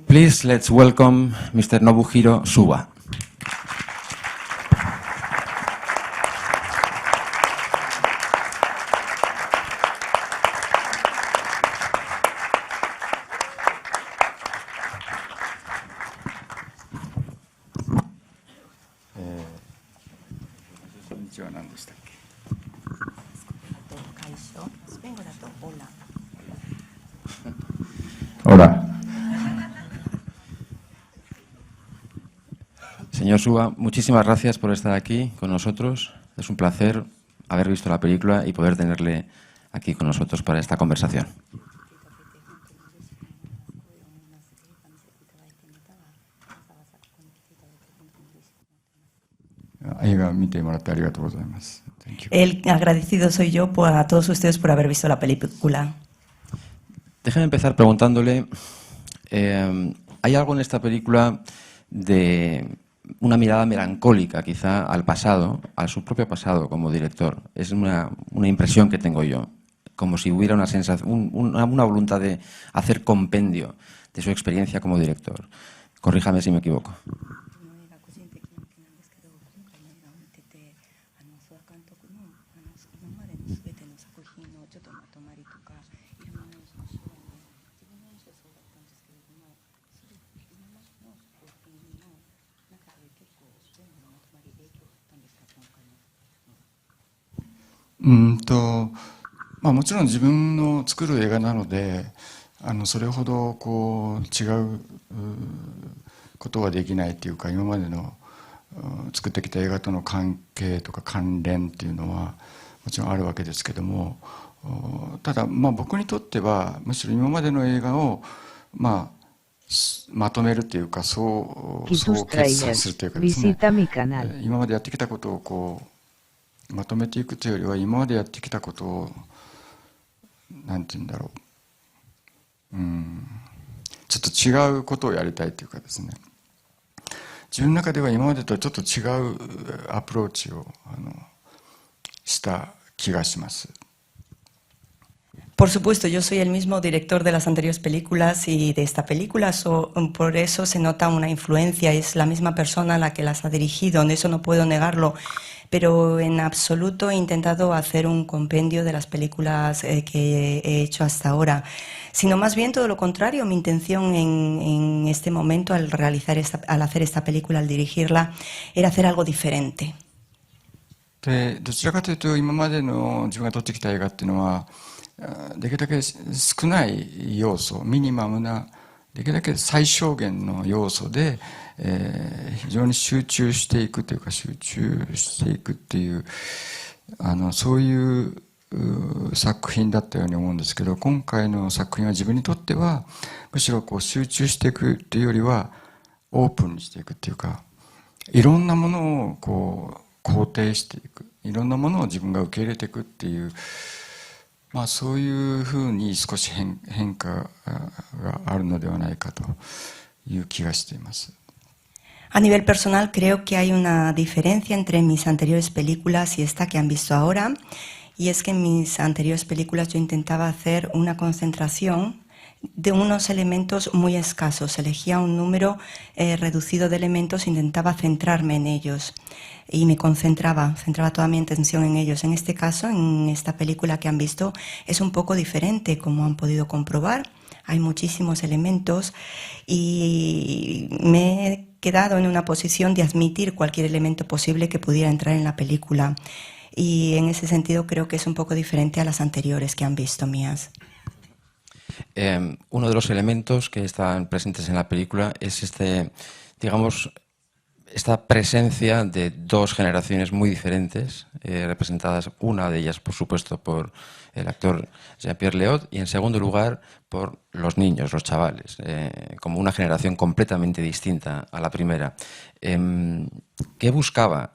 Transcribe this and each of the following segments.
Please, let's welcome Mr. Nobuhiro Suba. Hola. Señor Suba, muchísimas gracias por estar aquí con nosotros. Es un placer haber visto la película y poder tenerle aquí con nosotros para esta conversación. El agradecido soy yo a todos ustedes por haber visto la película. Déjeme empezar preguntándole, ¿hay algo en esta película de una mirada melancólica quizá al pasado, a su propio pasado como director? Es una impresión que tengo yo, como si hubiera una sensación, una voluntad de hacer compendio de su experiencia como director. Corríjame si me equivoco. Pues もちろん自分の作る映画なので、それほど違うことはできないというか、今までの作ってきた映画との関係とか関連っていうのはもちろんあるわけですけども、ただ僕にとってはむしろ今までの映画をまとめるというか、総決算するというかですね、今までやってきたことをまとめていくというよりは、今までやってきたことをなんて言うんだろう、ちょっと違うことをやりたいというかですね、自分の中では今までとはちょっと違うアプローチをした気がします。Por supuesto, yo soy el mismo director de las anteriores películas y de esta película, por eso se nota una influencia, es la misma persona la que las ha dirigido, de eso no puedo negarlo, pero en absoluto he intentado hacer un compendio de las películas que he hecho hasta ahora, sino más bien todo lo contrario. Mi intención en este momento al hacer esta película, al dirigirla, era hacer algo diferente. でどちらかというと、今までの自分が撮ってきた映画っていうのはできるだけ少ない要素、ミニマムな、できるだけ最小限の要素で、非常に集中していくというか、集中していくっていう、そういう作品だったように思うんですけど、今回の作品は自分にとってはむしろ集中していくっていうよりはオープンにしていくっていうか、いろんなものを肯定していく、いろんなものを自分が受け入れていくっていう、そういうふうに少し変化があるのではないかという気がしています。A nivel personal, creo que hay una diferencia entre mis anteriores películas y esta que han visto ahora, y es que en mis anteriores películas yo intentaba hacer una concentración de unos elementos muy escasos, elegía un número reducido de elementos, intentaba centrarme en ellos y me centraba toda mi atención en ellos. En este caso, en esta película que han visto, es un poco diferente, como han podido comprobar. Hay muchísimos elementos y me he quedado en una posición de admitir cualquier elemento posible que pudiera entrar en la película. Y en ese sentido creo que es un poco diferente a las anteriores que han visto mías. Uno de los elementos que están presentes en la película es esta presencia de dos generaciones muy diferentes, representadas, una de ellas, por supuesto, por el actor Jean-Pierre Léaud, y en segundo lugar por los niños, los chavales, como una generación completamente distinta a la primera. ¿Qué buscaba?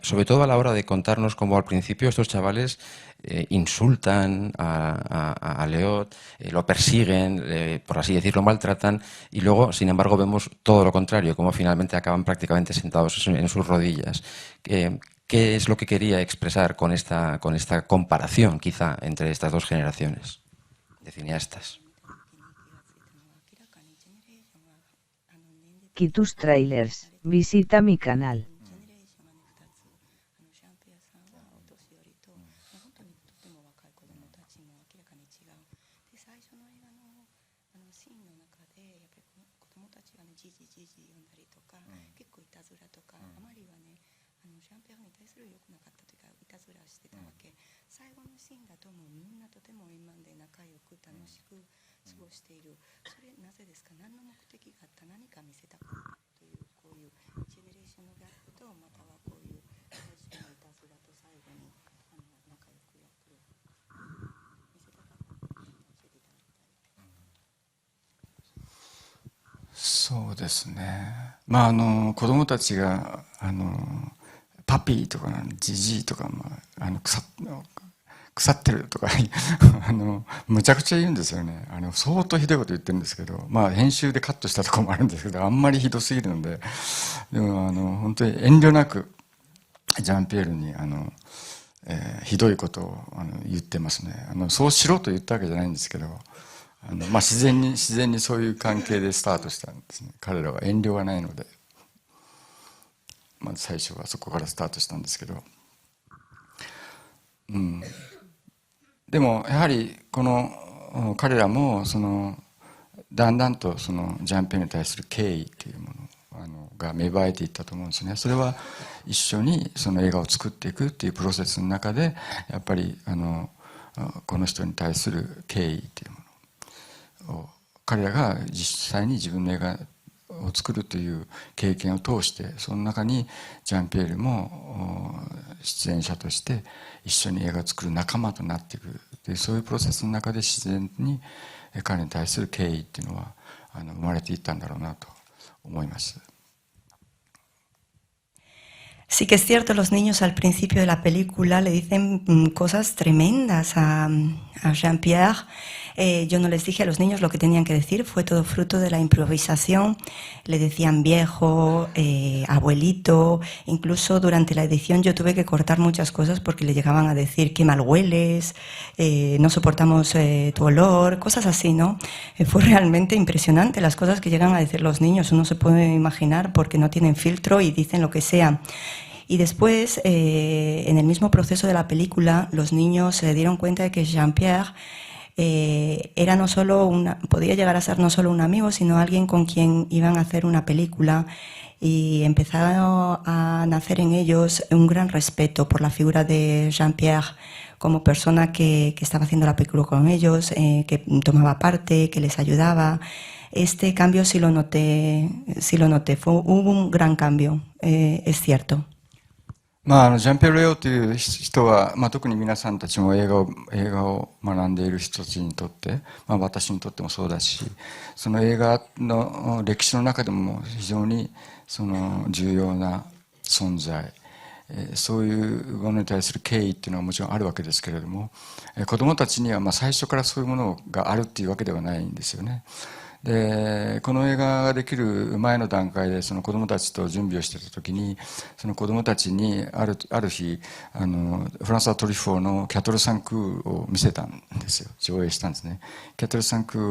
Sobre todo a la hora de contarnos cómo al principio estos chavales insultan a Léaud, lo persiguen, por así decirlo, maltratan, y luego, sin embargo, vemos todo lo contrario, como finalmente acaban prácticamente sentados en sus rodillas. ¿Qué es lo que quería expresar con esta comparación, quizá, entre estas dos generaciones de cineastas? Kitus Trailers, visita mi canal.そうですね。まあ子供たちがパピーとかジジイとか、腐ってるとかむちゃくちゃ言うんですよね。相当ひどいこと言ってるんですけど、まあ編集でカットしたところもあるんですけど、あんまりひどすぎるので、でも本当に遠慮なくジャンピエールにひどいことを言ってますね。そうしろと言ったわけじゃないんですけど、自然にそういう関係でスタートしたんですね。彼らは遠慮がないので、まず最初はそこからスタートしたんですけど、でもやはりこの彼らもだんだんとジャンピエールに対する敬意というものが芽生えていったと思うんですね。それは一緒に映画を作っていくっていうプロセスの中で、やっぱりこの人に対する敬意というものを彼らが実際に自分の映画を作るという経験を通して、その中にジャンピエールも出演者として一緒に映画を作る仲間となっていくという、そういうプロセスの中で自然に彼に対する敬意っていうのは生まれていったんだろうなと思います。Sí que es cierto, los niños al principio de la película le dicen cosas tremendas a Jean-Pierre. Yo no les dije a los niños lo que tenían que decir, fue todo fruto de la improvisación. Le decían viejo, abuelito, incluso durante la edición yo tuve que cortar muchas cosas porque le llegaban a decir qué mal hueles, no soportamos tu olor, cosas así, ¿no? Fue realmente impresionante las cosas que llegan a decir los niños, uno se puede imaginar porque no tienen filtro y dicen lo que sea. Y después, en el mismo proceso de la película, los niños se dieron cuenta de que Jean-Pierre era no solo podía llegar a ser no solo un amigo, sino alguien con quien iban a hacer una película, y empezaron a nacer en ellos un gran respeto por la figura de Jean-Pierre como persona que estaba haciendo la película con ellos, que tomaba parte, que les ayudaba. Este cambio sí lo noté, hubo un gran cambio, es cierto. ジャンピエール・レオという人は、特に皆さんたちも映画を学んでいる人たちにとって、私にとってもそうだし、その映画の歴史の中でも非常に重要な存在、そういうものに対する敬意っていうのはもちろんあるわけですけれども、子どもたちには最初からそういうものがあるっていうわけではないんですよね。でこの映画ができる前の段階で子どもたちと準備をしていた時に、その子どもたちにある日フランソワ・トリュフォーの「キャトル・サンクー」を見せたんですよ。上映したんですね。キャトル・サンクー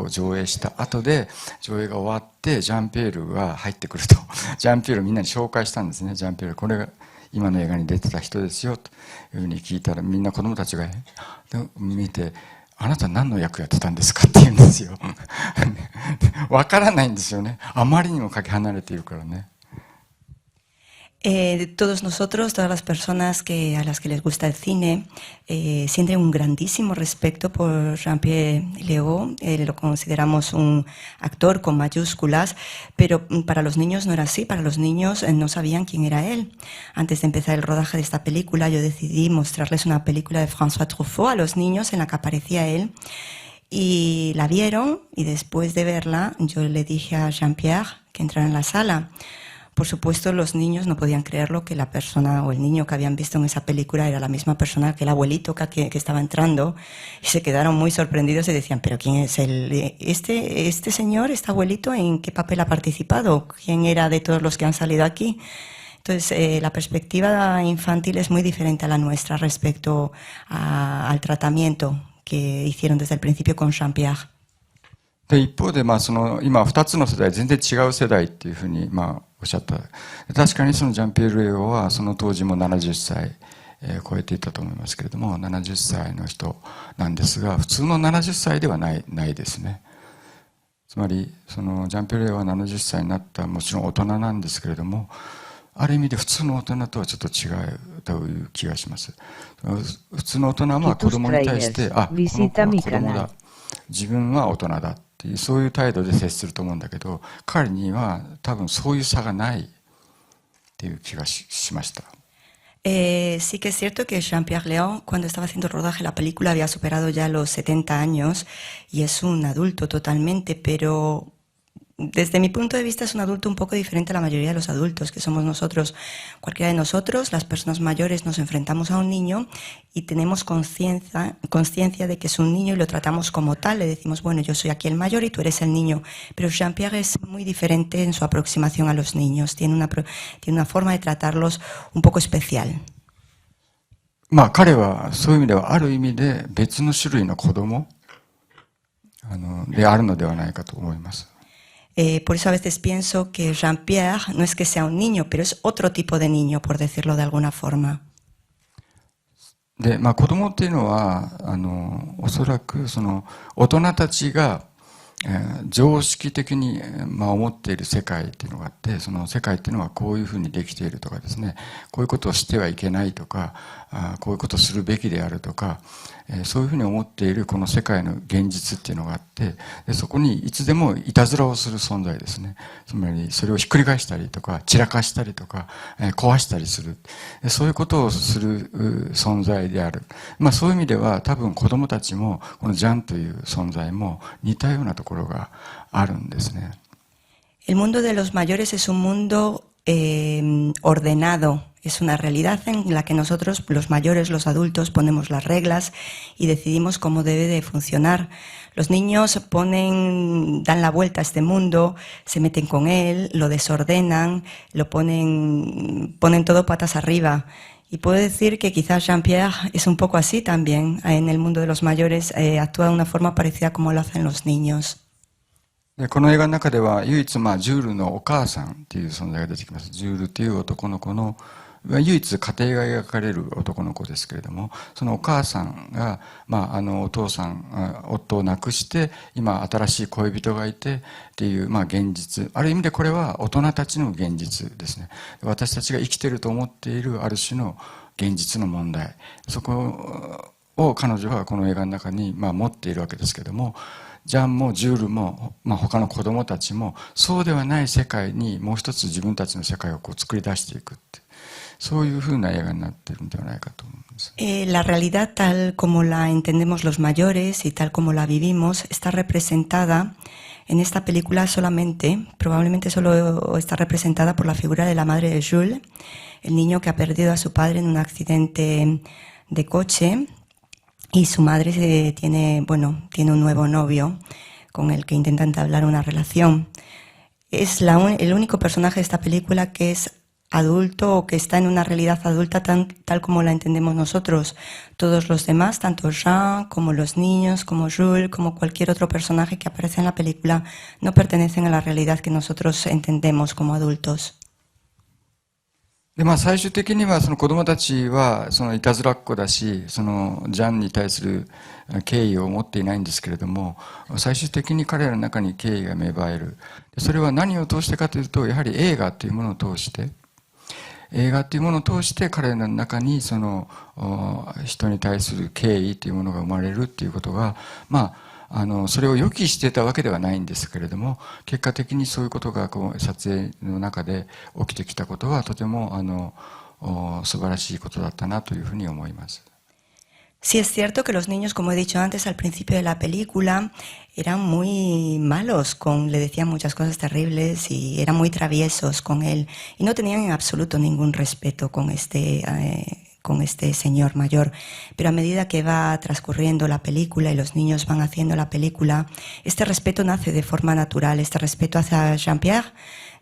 を上映した後で、上映が終わってジャンピエールが入ってくるとジャンピエールをみんなに紹介したんですね。ジャンピエール、これが今の映画に出てた人ですよというふうに聞いたら、みんな子どもたちが見て、あなた何の役やってたんですかって言うんですよ。わからないんですよね。あまりにもかけ離れているからね。Todos nosotros, todas las personas a las que les gusta el cine, sienten un grandísimo respeto por Jean-Pierre Léaud. Lo consideramos un actor con mayúsculas, pero para los niños no era así. Para los niños no sabían quién era él. Antes de empezar el rodaje de esta película, yo decidí mostrarles una película de François Truffaut a los niños en la que aparecía él. Y la vieron, y después de verla, yo le dije a Jean-Pierre que entrara en la sala, por supuesto, los niños no podían creerlo que la persona o el niño que habían visto en esa película era la misma persona que el abuelito que estaba entrando, y se quedaron muy sorprendidos y decían, pero ¿quién es este señor, este abuelito, en qué papel ha participado? ¿Quién era de todos los que han salido aquí? Entonces, la perspectiva infantil es muy diferente a la nuestra respecto al tratamiento que hicieron desde el principio con Jean-Pierre. で一方で、今2つの世代、全然違う世代っていうふうに、おっしゃった。確かにそのジャンピエール・レオはその当時も70歳、超えていたと思いますけれども、70歳の人なんですが、普通の70歳ではないですね。つまり、そのジャンピエール・レオは70歳になった、もちろん大人なんですけれども、ある意味で普通の大人とはちょっと違うという気がします。普通の大人は子供に対して、この子は子供だ。自分は大人だっていう、そういう態度で接すると思うんだけど、彼には多分そういう差がないっていう気がしました。Sí que es cierto que Jean-Pierre Léaud, cuando estaba haciendo el rodaje de la película, había superado ya los 70 años y es un adulto totalmente, pero desde mi punto de vista es un adulto un poco diferente a la mayoría de los adultos que somos nosotros. Cualquiera de nosotros, las personas mayores, nos enfrentamos a un niño y tenemos conciencia de que es un niño y lo tratamos como tal. Le decimos, bueno, yo soy aquí el mayor y tú eres el niño. Pero Jean-Pierre es muy diferente en su aproximación a los niños. Tiene una forma de tratarlos un poco especial. 彼はそういう意味ではある意味で別の種類の子供であるのではないかと思います。Por eso a veces pienso que Jean-Pierre no es que sea un niño, pero es otro tipo de niño, por decirlo de alguna forma. で、子供っていうのはおそらくその大人たちが常識的に思っている世界っていうのがあって、その世界っていうのはこういうふうにできているとかですね、こういうことをしてはいけないとか、こういうことをするべきであるとか、そういうふうに思っているこの世界の現実っていうのがあって、でそこにいつでもいたずらをする存在ですね。つまりそれをひっくり返したりとか、散らかしたりとか、壊したりする、そういうことをする存在である。そういう意味では多分子供たちもこのジャンという存在も似たようなところがあるんですね。El mundo de los mayores es un mundo ordenado. Es una realidad en la que nosotros, los mayores, los adultos, ponemos las reglas y decidimos cómo debe de funcionar. Los niños dan la vuelta a este mundo, se meten con él, lo desordenan, ponen todo patas arriba. Y puedo decir que quizás Jean-Pierre es un poco así también. En el mundo de los mayores actúa de una forma parecida como lo hacen los niños. この映画の中では唯一ジュールのお母さんっていう存在が出てきます。ジュールっていう男の子の唯一家庭が描かれる男の子ですけれども、そのお母さんが、お父さん、夫を亡くして今新しい恋人がいてっていう、現実、ある意味でこれは大人たちの現実ですね。私たちが生きていると思っているある種の現実の問題、そこを彼女はこの映画の中に持っているわけですけれども、ジャンもジュールも、他の子供たちもそうではない世界にもう一つ自分たちの世界を作り出していくって、そういうふうな映画になっているんではないかと思うんです。La realidad tal como la entendemos los mayores y tal como la vivimos está representada en esta película probablemente solo está representada por la figura de la madre de Jules, el niño que ha perdido a su padre en un accidente de coche. Y su madre tiene un nuevo novio con el que intenta entablar una relación. Es el único personaje de esta película que es adulto o que está en una realidad adulta tal como la entendemos nosotros. Todos los demás, tanto Jean como los niños, como Jules, como cualquier otro personaje que aparece en la película, no pertenecen a la realidad que nosotros entendemos como adultos. で最終的にはその子供たちはそのいたずらっ子だし、そのジャンに対する敬意を持っていないんですけれども、最終的に彼らの中に敬意が芽生える。それは何を通してかというと、やはり映画というものを通して彼らの中にその人に対する敬意というものが生まれるっていうことが、それを予期してたわけではないんですけれども、結果的にそういうことが撮影の中で起きてきたことはとても素晴らしいことだったなというふうに思います。Sí es cierto que los niños, como he dicho antes al principio de la película, eran muy malos, le decían muchas cosas terribles y eran muy traviesos con él y no tenían en absoluto ningún respeto con este señor mayor. Pero a medida que va transcurriendo la película y los niños van haciendo la película, este respeto nace de forma natural, este respeto hacia Jean-Pierre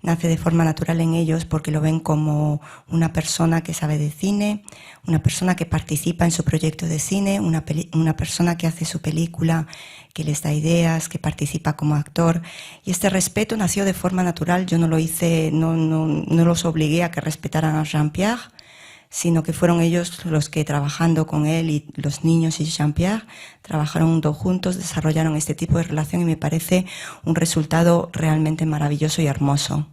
nace de forma natural en ellos porque lo ven como una persona que sabe de cine, una persona que participa en su proyecto de cine, una persona que hace su película, que les da ideas, que participa como actor. Y este respeto nació de forma natural. Yo no lo hice, no los obligué a que respetaran a Jean-Pierre, sino que fueron ellos los que, trabajando con él, y los niños y Jean-Pierre trabajaron juntos, desarrollaron este tipo de relación y me parece un resultado realmente maravilloso y hermoso.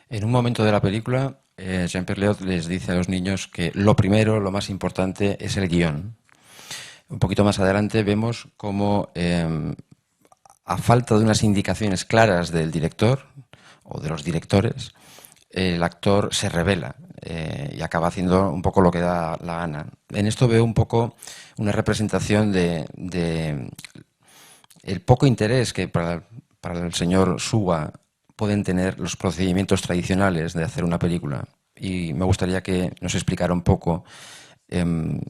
En un momento de la película, Jean-Pierre Léaud les dice a los niños que lo primero, lo más importante, es el guión. Un poquito más adelante vemos cómo, a falta de unas indicaciones claras del director o de los directores, el actor se revela y acaba haciendo un poco lo que da la gana. En esto veo un poco una representación de el poco interés que para el señor Suga pueden tener los procedimientos tradicionales de hacer una película. Y me gustaría que nos explicara un poco de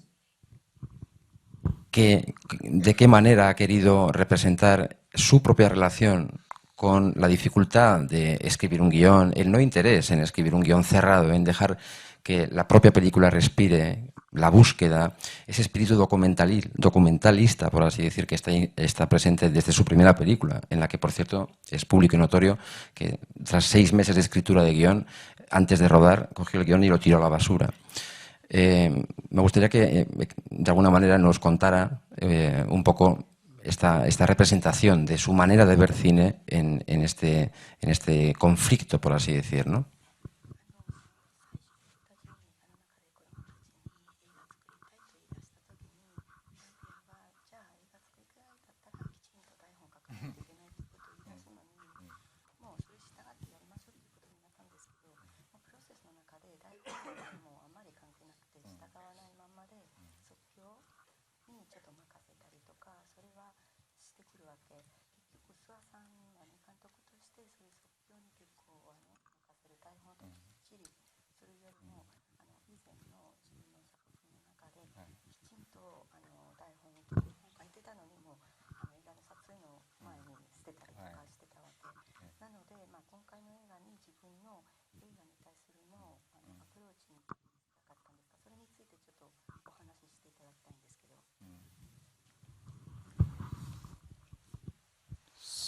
qué manera ha querido representar su propia relación con la dificultad de escribir un guión, el no interés en escribir un guión cerrado, en dejar que la propia película respire, la búsqueda, ese espíritu documentalista, por así decir, que está presente desde su primera película, en la que, por cierto, es público y notorio que tras 6 meses de escritura de guión, antes de rodar, cogió el guión y lo tiró a la basura. Me gustaría que, de alguna manera, nos contara un poco esta representación de su manera de ver cine en este conflicto, por así decir, ¿no?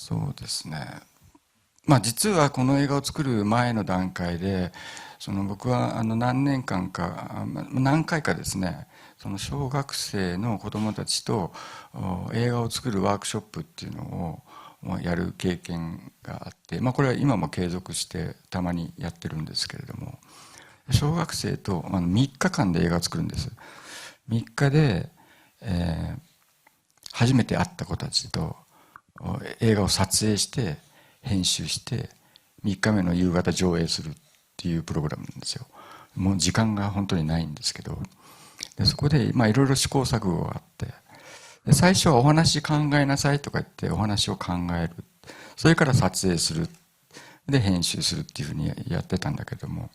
そうですね。まあ実はこの映画を作る前の段階で、僕は何回かですね、その小学生の子どもたちと映画を作るワークショップっていうのをやる経験があって、これは今も継続してたまにやってるんですけれども、小学生と3日間で映画を作るんです。3日で、初めて会った子たちと映画を撮影して編集して3日目の夕方上映するっていうプログラムなんですよ。もう時間が本当にないんですけど、でそこでいろいろ試行錯誤があって、で最初はお話考えなさいとか言ってお話を考える、それから撮影する、で編集するっていうふうにやってたんだけども、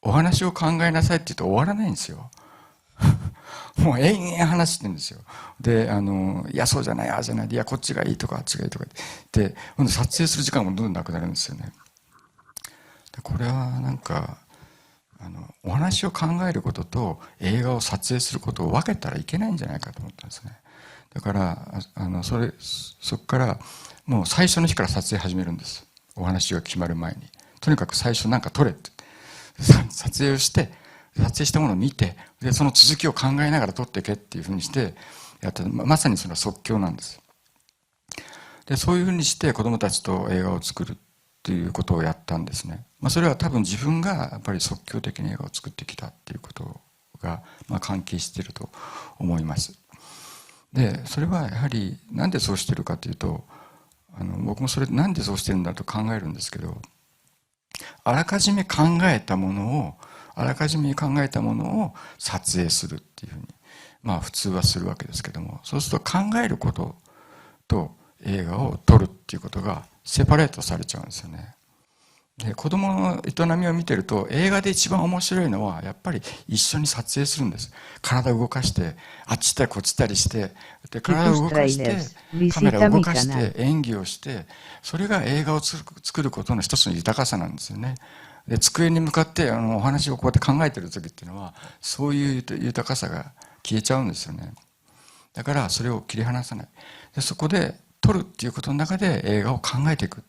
お話を考えなさいって言うと終わらないんですよ。もう延々話してるんですよ。で、いや、そうじゃない、ああじゃない、いや、こっちがいいとか、あっちがいいとかって、撮影する時間もどんどんなくなるんですよね。でこれはなんか、お話を考えることと映画を撮影することを分けたらいけないんじゃないかと思ったんですね。だから、そこからもう最初の日から撮影始めるんです。お話が決まる前に。とにかく最初なんか撮れって。撮影をして、撮影したものを見て、でその続きを考えながら撮っていけっていうふうにしてやった。まさにそれは即興なんです。でそういうふうにして子どもたちと映画を作るっていうことをやったんですね。それは多分自分がやっぱり即興的に映画を作ってきたっていうことが関係していると思います。でそれはやはりなんでそうしてるかというと、僕もそれなんでそうしてるんだと考えるんですけど、あらかじめ考えたものを撮影するっていうふうに、まあ普通はするわけですけども、そうすると考えることと映画を撮るっていうことがセパレートされちゃうんですよね。で、子供の営みを見てると、映画で一番面白いのはやっぱり一緒に撮影するんです。体を動かしてあっち行ったりこっち行ったりして、で体を動かしてカメラを動かして演技をして、それが映画を作ることの一つの豊かさなんですよね。で、机に向かってお話をこうやって考えてる時っていうのは、そういう豊かさが消えちゃうんですよね。だからそれを切り離さない。で、そこで撮るっていうことの中で映画を考えていくっ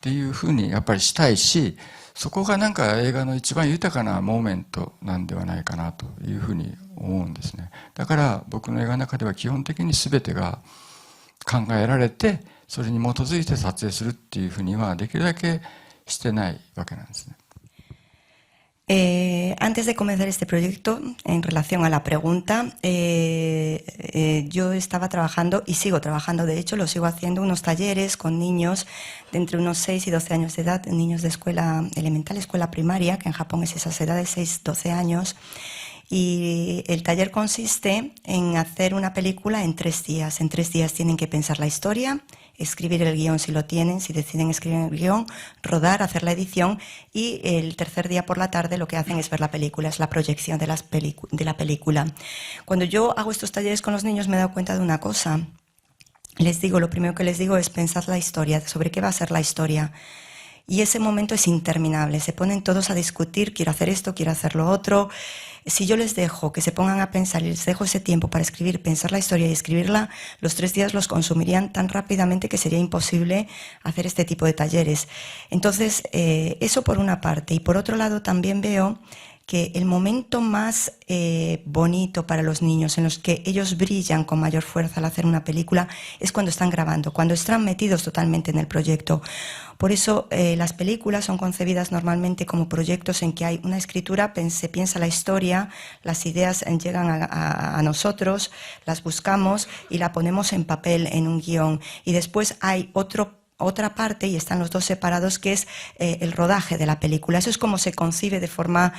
ていうふうにやっぱりしたいし、そこがなんか映画の一番豊かなモーメントなんではないかなというふうに思うんですね。だから僕の映画の中では基本的に全てが考えられて、それに基づいて撮影するっていうふうにはできるだけしてないわけなんですね。Antes de comenzar este proyecto, en relación a la pregunta, yo estaba trabajando y sigo trabajando, de hecho lo sigo haciendo, unos talleres con niños de entre unos 6 y 12 años de edad, niños de escuela elemental, escuela primaria, que en Japón es esas edades, 6-12 años, y el taller consiste en hacer una película en 3 días. En 3 días tienen que pensar la historia, escribir el guión si lo tienen, si deciden escribir el guión, rodar, hacer la edición, y el tercer día por la tarde lo que hacen es ver la película, es la proyección de la película. Cuando yo hago estos talleres con los niños me he dado cuenta de una cosa. Lo primero que les digo es pensar la historia, sobre qué va a ser la historia. Y ese momento es interminable, se ponen todos a discutir, quiero hacer esto, quiero hacer lo otro. Si yo les dejo que se pongan a pensar y les dejo ese tiempo para escribir, pensar la historia y escribirla, los 3 días los consumirían tan rápidamente que sería imposible hacer este tipo de talleres. Entonces, eso por una parte. Y por otro lado también veo que el momento más bonito para los niños, en los que ellos brillan con mayor fuerza al hacer una película, es cuando están grabando, cuando están metidos totalmente en el proyecto. Por eso las películas son concebidas normalmente como proyectos en que hay una escritura, se piensa la historia, las ideas llegan a nosotros, las buscamos y la ponemos en papel, en un guión. Y después hay otra parte, y están los dos separados, que es el rodaje de la película. Eso es como se concibe de forma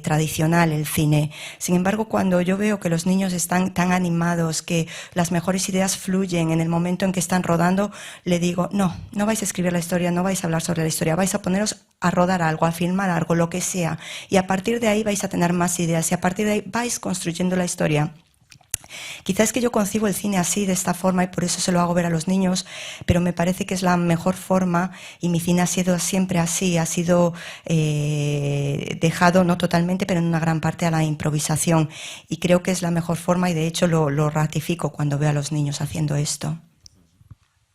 tradicional el cine. Sin embargo, cuando yo veo que los niños están tan animados, que las mejores ideas fluyen en el momento en que están rodando, le digo, no vais a escribir la historia, no vais a hablar sobre la historia, vais a poneros a rodar algo, a filmar algo, lo que sea. Y a partir de ahí vais a tener más ideas y a partir de ahí vais construyendo la historia. Quizás es que yo concibo el cine así, de esta forma, y por eso se lo hago ver a los niños, pero me parece que es la mejor forma, y mi cine ha sido siempre así, ha sido dejado, no totalmente, pero en una gran parte a la improvisación, y creo que es la mejor forma, y de hecho lo ratifico cuando veo a los niños haciendo esto.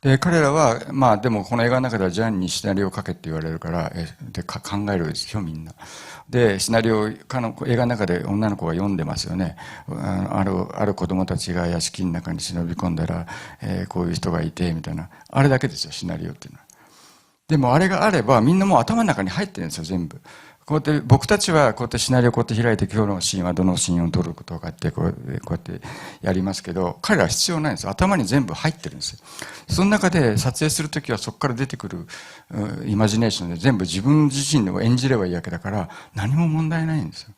で、彼らは、まあでもこの映画の中ではジャンにシナリオを書けって言われるから、考えるですよ、みんな。で、シナリオ、映画の中で女の子が読んでますよね。ある子供たちが屋敷の中に忍び込んだら、こういう人がいて、みたいな。あれだけですよ、シナリオっていうのは。でもあれがあれば、みんなもう頭の中に入ってるんですよ、全部。こうやって僕たちはこうやってシナリオをこうやって開いて、今日のシーンはどのシーンを撮るとかってこうやってやりますけど、彼らは必要ないんですよ。頭に全部入ってるんですよ。その中で撮影するときはそこから出てくるイマジネーションで全部自分自身を演じればいいわけだから、何も問題ないんですよ。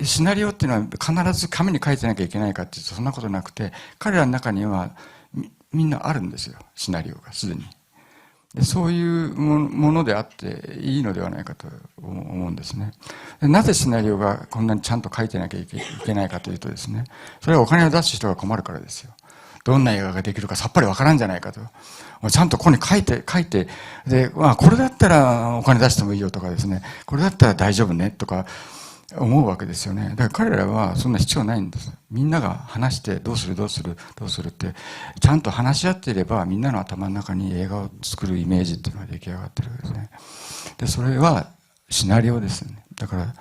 シナリオっていうのは必ず紙に書いてなきゃいけないかっていうとそんなことなくて、彼らの中にはみんなあるんですよ、シナリオがすでに。そういうものであっていいのではないかと思うんですね。なぜシナリオがこんなにちゃんと書いてなきゃいけないかというとですね、それはお金を出す人が困るからですよ。どんな映画ができるかさっぱりわからんじゃないかと。ちゃんとここに書いて、で、これだったらお金出してもいいよとかですね、これだったら大丈夫ねとか思うわけですよね。だから彼らはそんな必要ないんです。みんなが話してどうするってちゃんと話し合っていれば、みんなの頭の中に映画を作るイメージっていうのが出来上がってるわけですね。で、それはシナリオですよね。だから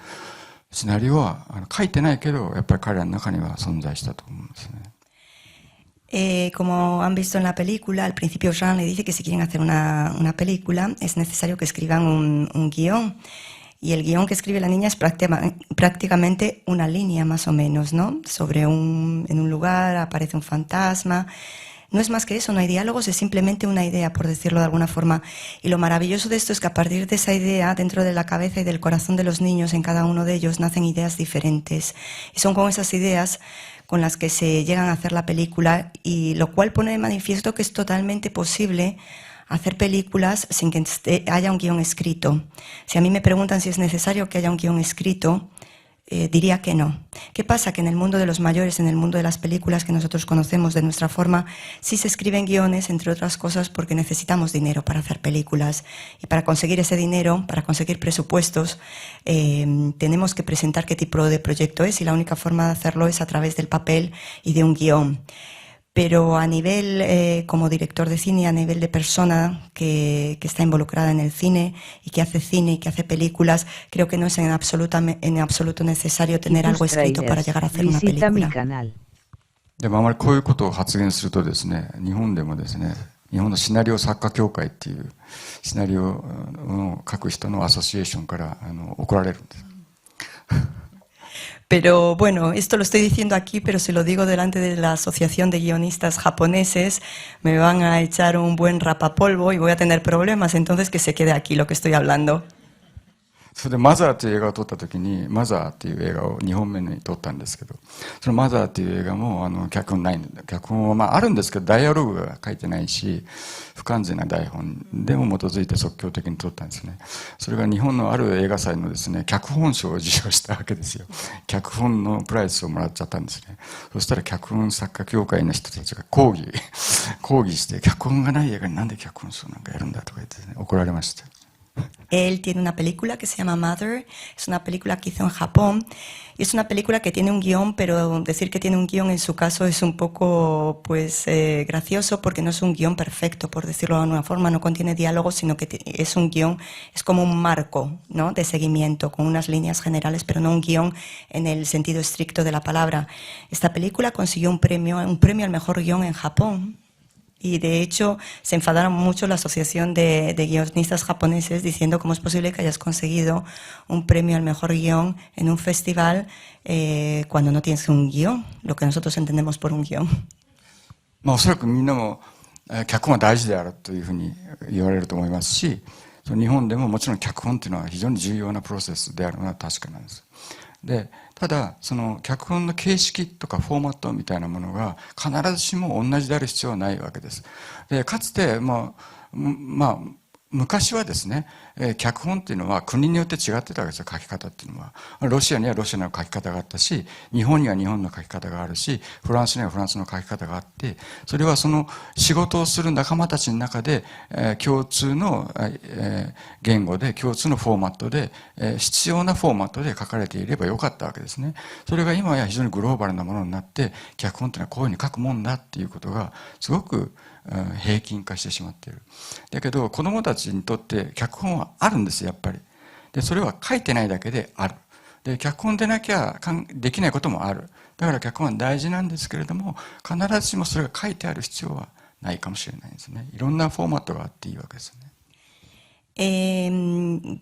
シナリオは書いてないけど、やっぱり彼らの中には存在したと思うんですね。Como han visto en la película, al principio Jean le dice que si quieren hacer una película es necesario que escriban un guión. Y el guión que escribe la niña es prácticamente una línea más o menos, ¿no? En un lugar aparece un fantasma. No es más que eso, no hay diálogos, es simplemente una idea, por decirlo de alguna forma. Y lo maravilloso de esto es que a partir de esa idea, dentro de la cabeza y del corazón de los niños, en cada uno de ellos, nacen ideas diferentes. Y son con esas ideas con las que se llegan a hacer la película, y lo cual pone de manifiesto que es totalmente posible hacer películas sin que haya un guión escrito. Si a mí me preguntan si es necesario que haya un guión escrito, diría que no. ¿Qué pasa? Que en el mundo de los mayores, en el mundo de las películas que nosotros conocemos de nuestra forma, sí se escriben guiones, entre otras cosas, porque necesitamos dinero para hacer películas. Y para conseguir ese dinero, para conseguir presupuestos, tenemos que presentar qué tipo de proyecto es, y la única forma de hacerlo es a través del papel y de un guión. Pero a nivel, como director de cine, a nivel de persona que está involucrada en el cine y que hace películas, creo que no es en absoluto necesario tener algo escrito para llegar a hacer una Visita mi película. canal. でもあまりこういうことを発言するとですね、日本でもですね、日本のシナリオ作家協会っていうシナリオを書く人のアソシエーションから怒られるんです。Pero bueno, esto lo estoy diciendo aquí, pero si lo digo delante de la Asociación de Guionistas Japoneses, me van a echar un buen rapapolvo y voy a tener problemas, entonces que se quede aquí lo que estoy hablando. それでマザーっていう映画を撮った時に、マザーっていう映画を2本目に撮ったんですけど、そのマザーっていう映画も脚本ないんだ。脚本はまああるんですけど、ダイアログが書いてないし、不完全な台本でも基づいて即興的に撮ったんですね。それが日本のある映画祭のですね、脚本賞を受賞したわけですよ。脚本のプライスをもらっちゃったんですね。そしたら脚本作家協会の人たちが抗議して、脚本がない映画になんで脚本賞なんかやるんだとか言ってですね、怒られました。Él tiene una película que se llama Mother, es una película que hizo en Japón, y es una película que tiene un guión, pero decir que tiene un guión en su caso es un poco gracioso, porque no es un guión perfecto, por decirlo de alguna forma, no contiene diálogos, sino que es un guión, es como un marco, ¿no?, de seguimiento, con unas líneas generales, pero no un guión en el sentido estricto de la palabra. Esta película consiguió un premio al mejor guión en Japón. Y de hecho se enfadaron mucho la Asociación de Guionistas Japoneses diciendo cómo es posible que hayas conseguido un premio al mejor guión en un festival cuando no tienes un guión, lo que nosotros entendemos por un guión. まあおそらくみんなも脚本は大事であるというふうに言われると思いますし、日本でももちろん脚本というのは非常に重要なプロセスであるのは確かなんです。でただその脚本の形式とかフォーマットみたいなものが必ずしも同じである必要はないわけです。でかつて昔はですね、脚本っていうのは国によって違ってたわけですよ、書き方っていうのは。ロシアにはロシアの書き方があったし、日本には日本の書き方があるし、フランスにはフランスの書き方があって、それはその仕事をする仲間たちの中で、共通の、言語で、共通のフォーマットで、必要なフォーマットで書かれていればよかったわけですね。それが今や非常にグローバルなものになって、脚本っていうのはこういうふうに書くもんだっていうことが、すごく平均化してしまっている。だけど子どもたちにとって脚本はあるんです、やっぱり。でそれは書いてないだけである。で脚本でなきゃできないこともある。だから脚本は大事なんですけれども、必ずしもそれが書いてある必要はないかもしれないですね。いろんなフォーマットがあっていいわけですね。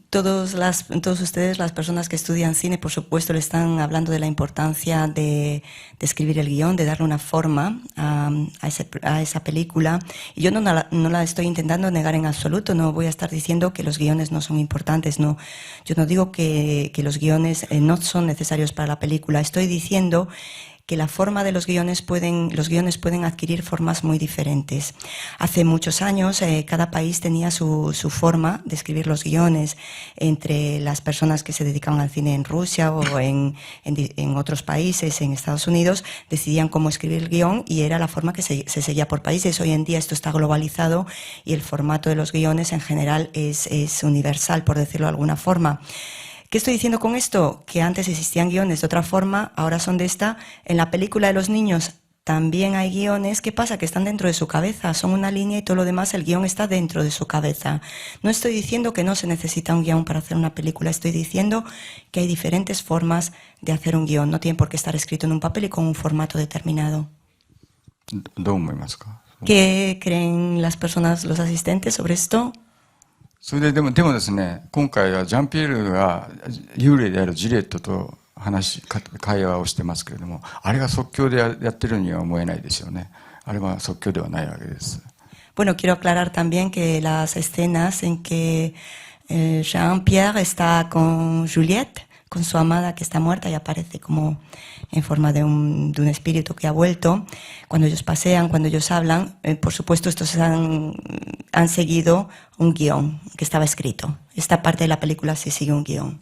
Todos ustedes, las personas que estudian cine, por supuesto, le están hablando de la importancia de escribir el guión, de darle una forma a esa película. Y yo no la estoy intentando negar en absoluto, no voy a estar diciendo que los guiones no son importantes, no. Yo no digo que los guiones no son necesarios para la película, estoy diciendo que la forma de los guiones pueden adquirir formas muy diferentes. Hace muchos años cada país tenía su forma de escribir los guiones. Entre las personas que se dedicaban al cine en Rusia o en otros países, en Estados Unidos, decidían cómo escribir el guión y era la forma que se seguía por países. Hoy en día esto está globalizado y el formato de los guiones en general es universal, por decirlo de alguna forma. ¿Qué estoy diciendo con esto? Que antes existían guiones de otra forma, ahora son de esta. En la película de los niños también hay guiones. ¿Qué pasa? Que están dentro de su cabeza, son una línea y todo lo demás, el guión está dentro de su cabeza. No estoy diciendo que no se necesita un guión para hacer una película, estoy diciendo que hay diferentes formas de hacer un guión. No tiene por qué estar escrito en un papel y con un formato determinado. ¿Qué creen las personas, los asistentes, sobre esto? それでもですね、今回はジャンピエールが幽霊であるジレットと会話をしてますけれども、あれが即興でやってるには思えないですよね。あれは即興ではないわけです。Bueno, quiero aclarar también que las escenas en que Jean-Pierre está con Juliette, con su amada que está muerta y aparece como en forma de un espíritu que ha vuelto, cuando ellos pasean, cuando ellos hablan, por supuesto estos han seguido un guión que estaba escrito. Esta parte de la película sí sigue un guión.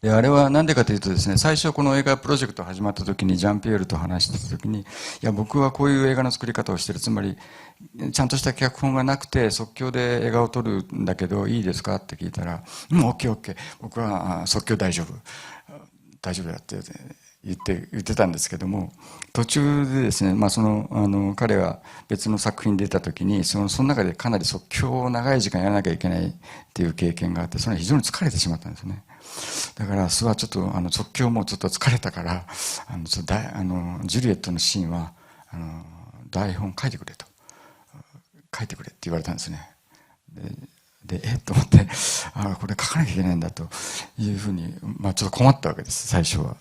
であれは何でかというとですね、最初この映画プロジェクト始まった時にジャンピエールと話してた時に、いや僕はこういう映画の作り方をしてる、つまりちゃんとした脚本がなくて即興で映画を撮るんだけどいいですかって聞いたら、オッケーオッケー、僕は即興大丈夫だって言ってたんですけども、途中でですね、彼が別の作品に出た時にその中でかなり即興を長い時間やらなきゃいけないっていう経験があって、それは非常に疲れてしまったんですね。だからちょっと即興もちょっと疲れたからジュリエットのシーンは台本書いてくれって言われたんですね。でと思って、これ書かなきゃいけないんだというふうに、ちょっと困ったわけです、最初は。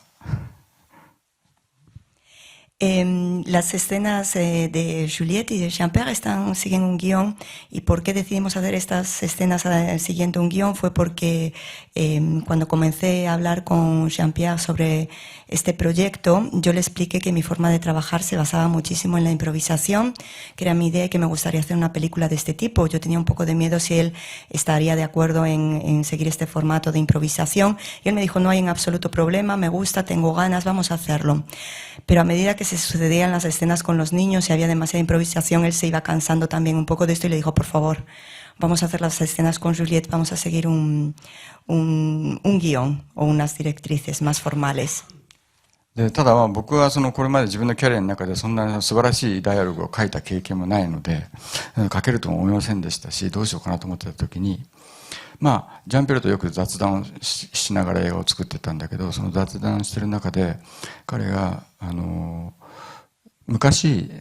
Las escenas de Juliette y de Jean-Pierre siguen un guión, y por qué decidimos hacer estas escenas siguiendo un guión fue porque cuando comencé a hablar con Jean-Pierre sobre este proyecto, yo le expliqué que mi forma de trabajar se basaba muchísimo en la improvisación, que era mi idea y que me gustaría hacer una película de este tipo. Yo tenía un poco de miedo si él estaría de acuerdo en seguir este formato de improvisación, y él me dijo: no hay en absoluto problema, me gusta, tengo ganas, vamos a hacerlo. Pero a medida que se sucedían las escenas con los niños y había demasiada improvisación, él se iba cansando también un poco de esto y le dijo: por favor, vamos a hacer las escenas con Juliette, vamos a seguir un guión o unas directrices más formales. でただ僕はこれまで自分のキャリアの中でそんな素晴らしいダイアログを書いた経験もないので、書けるとも思いませんでしたし、どうしようかなと思ってた時に、ジャンピエールとよく雑談を しながら映画を作ってたんだけど、その雑談してる中で彼が昔、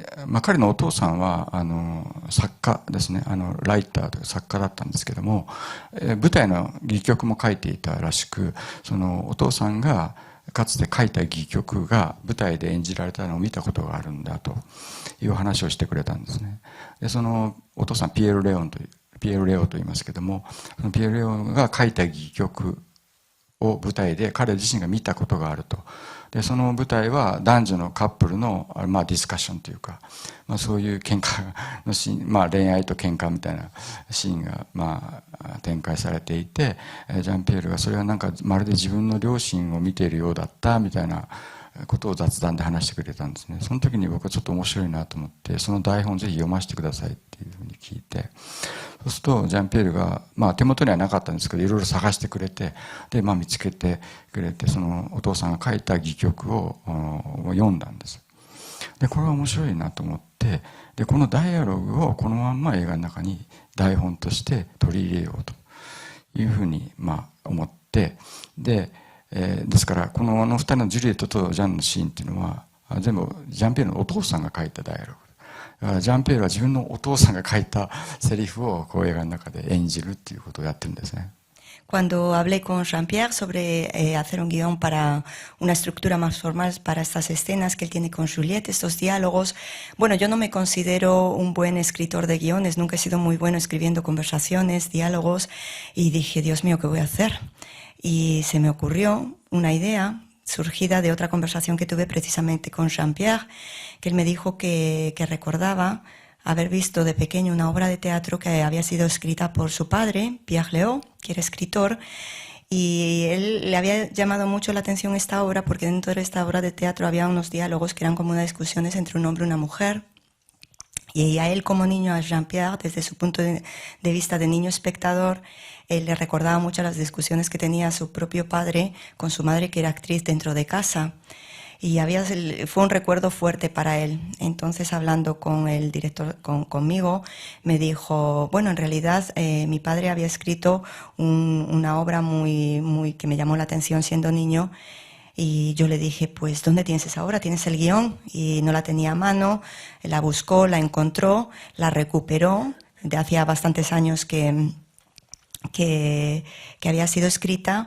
彼のお父さんは作家ですね、ライターという作家だったんですけども、舞台の戯曲も書いていたらしく、そのお父さんがかつて書いた戯曲が舞台で演じられたのを見たことがあるんだという話をしてくれたんですね。でそのお父さんピエール・レオと言いますけども、そのピエール・レオが書いた戯曲を舞台で彼自身が見たことがあると。でその舞台は男女のカップルのディスカッションというか、そういう喧嘩のシーン、恋愛と喧嘩みたいなシーンが展開されていて、ジャンピエールがそれはなんかまるで自分の両親を見ているようだったみたいなことを雑談で話してくれたんですね。その時に僕はちょっと面白いなと思って、その台本ぜひ読ませてくださいっていうふうに聞いて、そうするとジャンピエールが手元にはなかったんですけど、いろいろ探してくれて、で見つけてくれて、そのお父さんが書いた戯曲を読んだんです。でこれは面白いなと思って、でこのダイアログをこのまんま映画の中に台本として取り入れようというふうに思って、ですからこの2人のジュリエットとジャンのシーンっていうのは全部ジャンピエールのお父さんが書いたダイアログ。だからジャンピエールは自分のお父さんが書いたセリフを映画の中で演じるっていうことをやってるんですね。Cuando hablé con Jean-Pierre sobre hacer un guión para una estructura más formal para estas escenas que él tiene con Juliette, estos diálogos, bueno, yo no me considero un buen escritor de guiones, nunca he sido muy bueno escribiendo conversaciones, diálogos, y dije: Dios mío, ¿qué voy a hacer? Y se me ocurrió una idea surgida de otra conversación que tuve precisamente con Jean-Pierre, que él me dijo que recordaba haber visto de pequeño una obra de teatro que había sido escrita por su padre, Pierre Léaud, que era escritor, y él le había llamado mucho la atención esta obra porque dentro de esta obra de teatro había unos diálogos que eran como unas discusiones entre un hombre y una mujer. Y a él como niño, a Jean-Pierre, desde su punto de vista de niño espectador, él le recordaba mucho las discusiones que tenía su propio padre con su madre, que era actriz dentro de casa. Y fue un recuerdo fuerte para él. Entonces, hablando con el director, conmigo, me dijo: bueno, en realidad mi padre había escrito una obra muy que me llamó la atención siendo niño. Y yo le dije: pues, ¿dónde tienes esa obra? ¿Tienes el guión? Y no la tenía a mano, la buscó, la encontró, la recuperó. De hacía bastantes años que había sido escrita,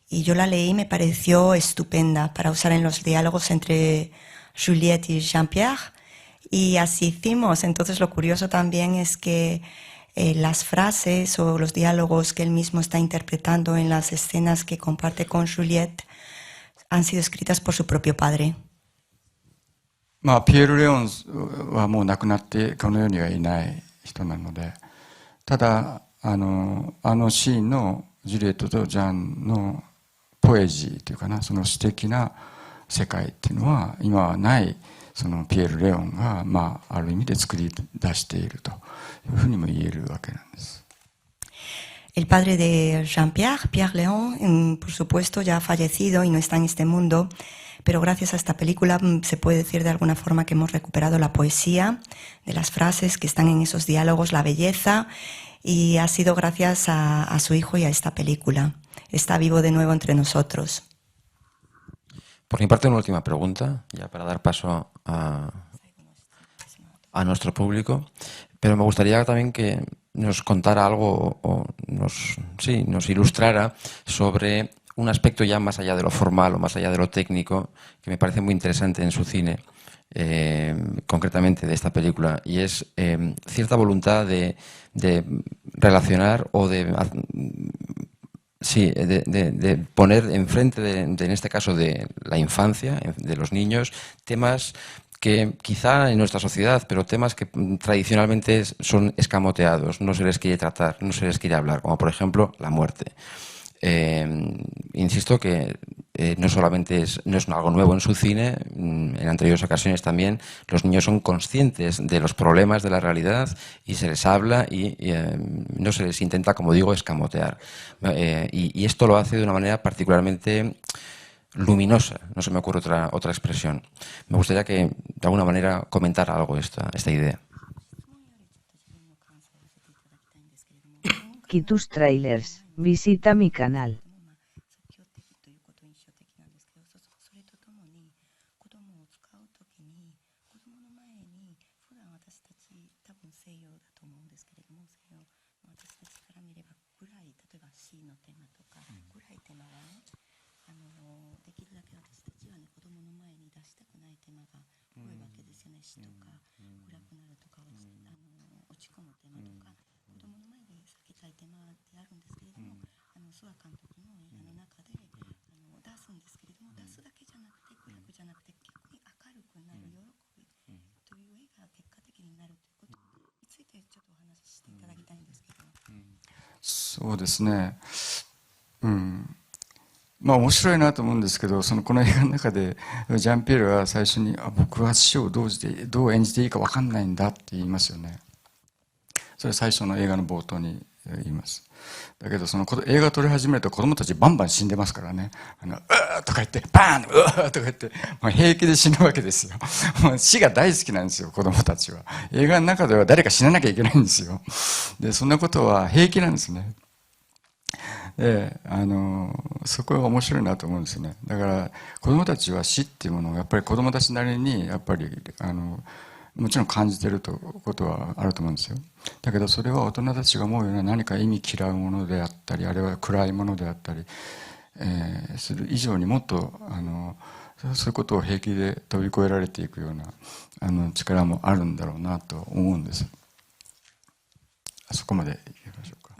y yo la leí y me pareció estupenda para usar en los diálogos entre Juliette y Jean-Pierre. Y así hicimos. Entonces lo curioso también es que las frases o los diálogos que él mismo está interpretando en las escenas que comparte con Juliette han sido escritas por su propio padre. まあ、ピエール・レオンはもう亡くなってこの世にはいない人なので、ただあのシーンのジュリエットとジャンのポエジーというかな、その詩的な世界っていうのは今はないそのピエール・レオンが、まあ、ある意味で作り出しているというふうにも言えるわけなんです。El padre de Jean-Pierre, Pierre Léon, por supuesto ya ha fallecido y no está en este mundo, pero gracias a esta película se puede decir de alguna forma que hemos recuperado la poesía de las frases que están en esos diálogos, la belleza, y ha sido gracias a su hijo y a esta película. Está vivo de nuevo entre nosotros. Por mi parte, una última pregunta, ya para dar paso a nuestro público, pero me gustaría también que nos contara algo o nos ilustrara sobre un aspecto ya más allá de lo formal o más allá de lo técnico que me parece muy interesante en su cine, concretamente de esta película, y es cierta voluntad de relacionar o de poner enfrente, en este caso, de la infancia, de los niños, temas que quizá en nuestra sociedad, pero temas que tradicionalmente son escamoteados, no se les quiere tratar, no se les quiere hablar, como por ejemplo la muerte. Insisto que no solamente no es algo nuevo en su cine, en anteriores ocasiones también los niños son conscientes de los problemas de la realidad y se les habla y no se les intenta, como digo, escamotear. Y esto lo hace de una manera particularmente luminosa, no se me ocurre otra expresión. Me gustaría que de alguna manera comentara algo esta idea. Kitus Trailers, visita mi canal.そうですね、まあ面白いなと思うんですけど、この映画の中でジャンピエールは最初に僕は死をどう演じていいか分かんないんだって言いますよね。それ最初の映画の冒頭に言います。だけど映画を撮り始めると子供たちバンバン死んでますからね。うーとか言ってバーン、うーとか言ってもう平気で死ぬわけですよ。もう死が大好きなんですよ、子供たちは。映画の中では誰か死ななきゃいけないんですよ。でそんなことは平気なんですね。でそこが面白いなと思うんですよね。だから子供たちは死っていうものをやっぱり子供たちなりにやっぱりもちろん感じてることはあると思うんですよ。だけどそれは大人たちが思うような何か意味嫌うものであったり、あるいは暗いものであったり、する以上にもっとそういうことを平気で飛び越えられていくような力もあるんだろうなと思うんです。そこまで言いましょうか。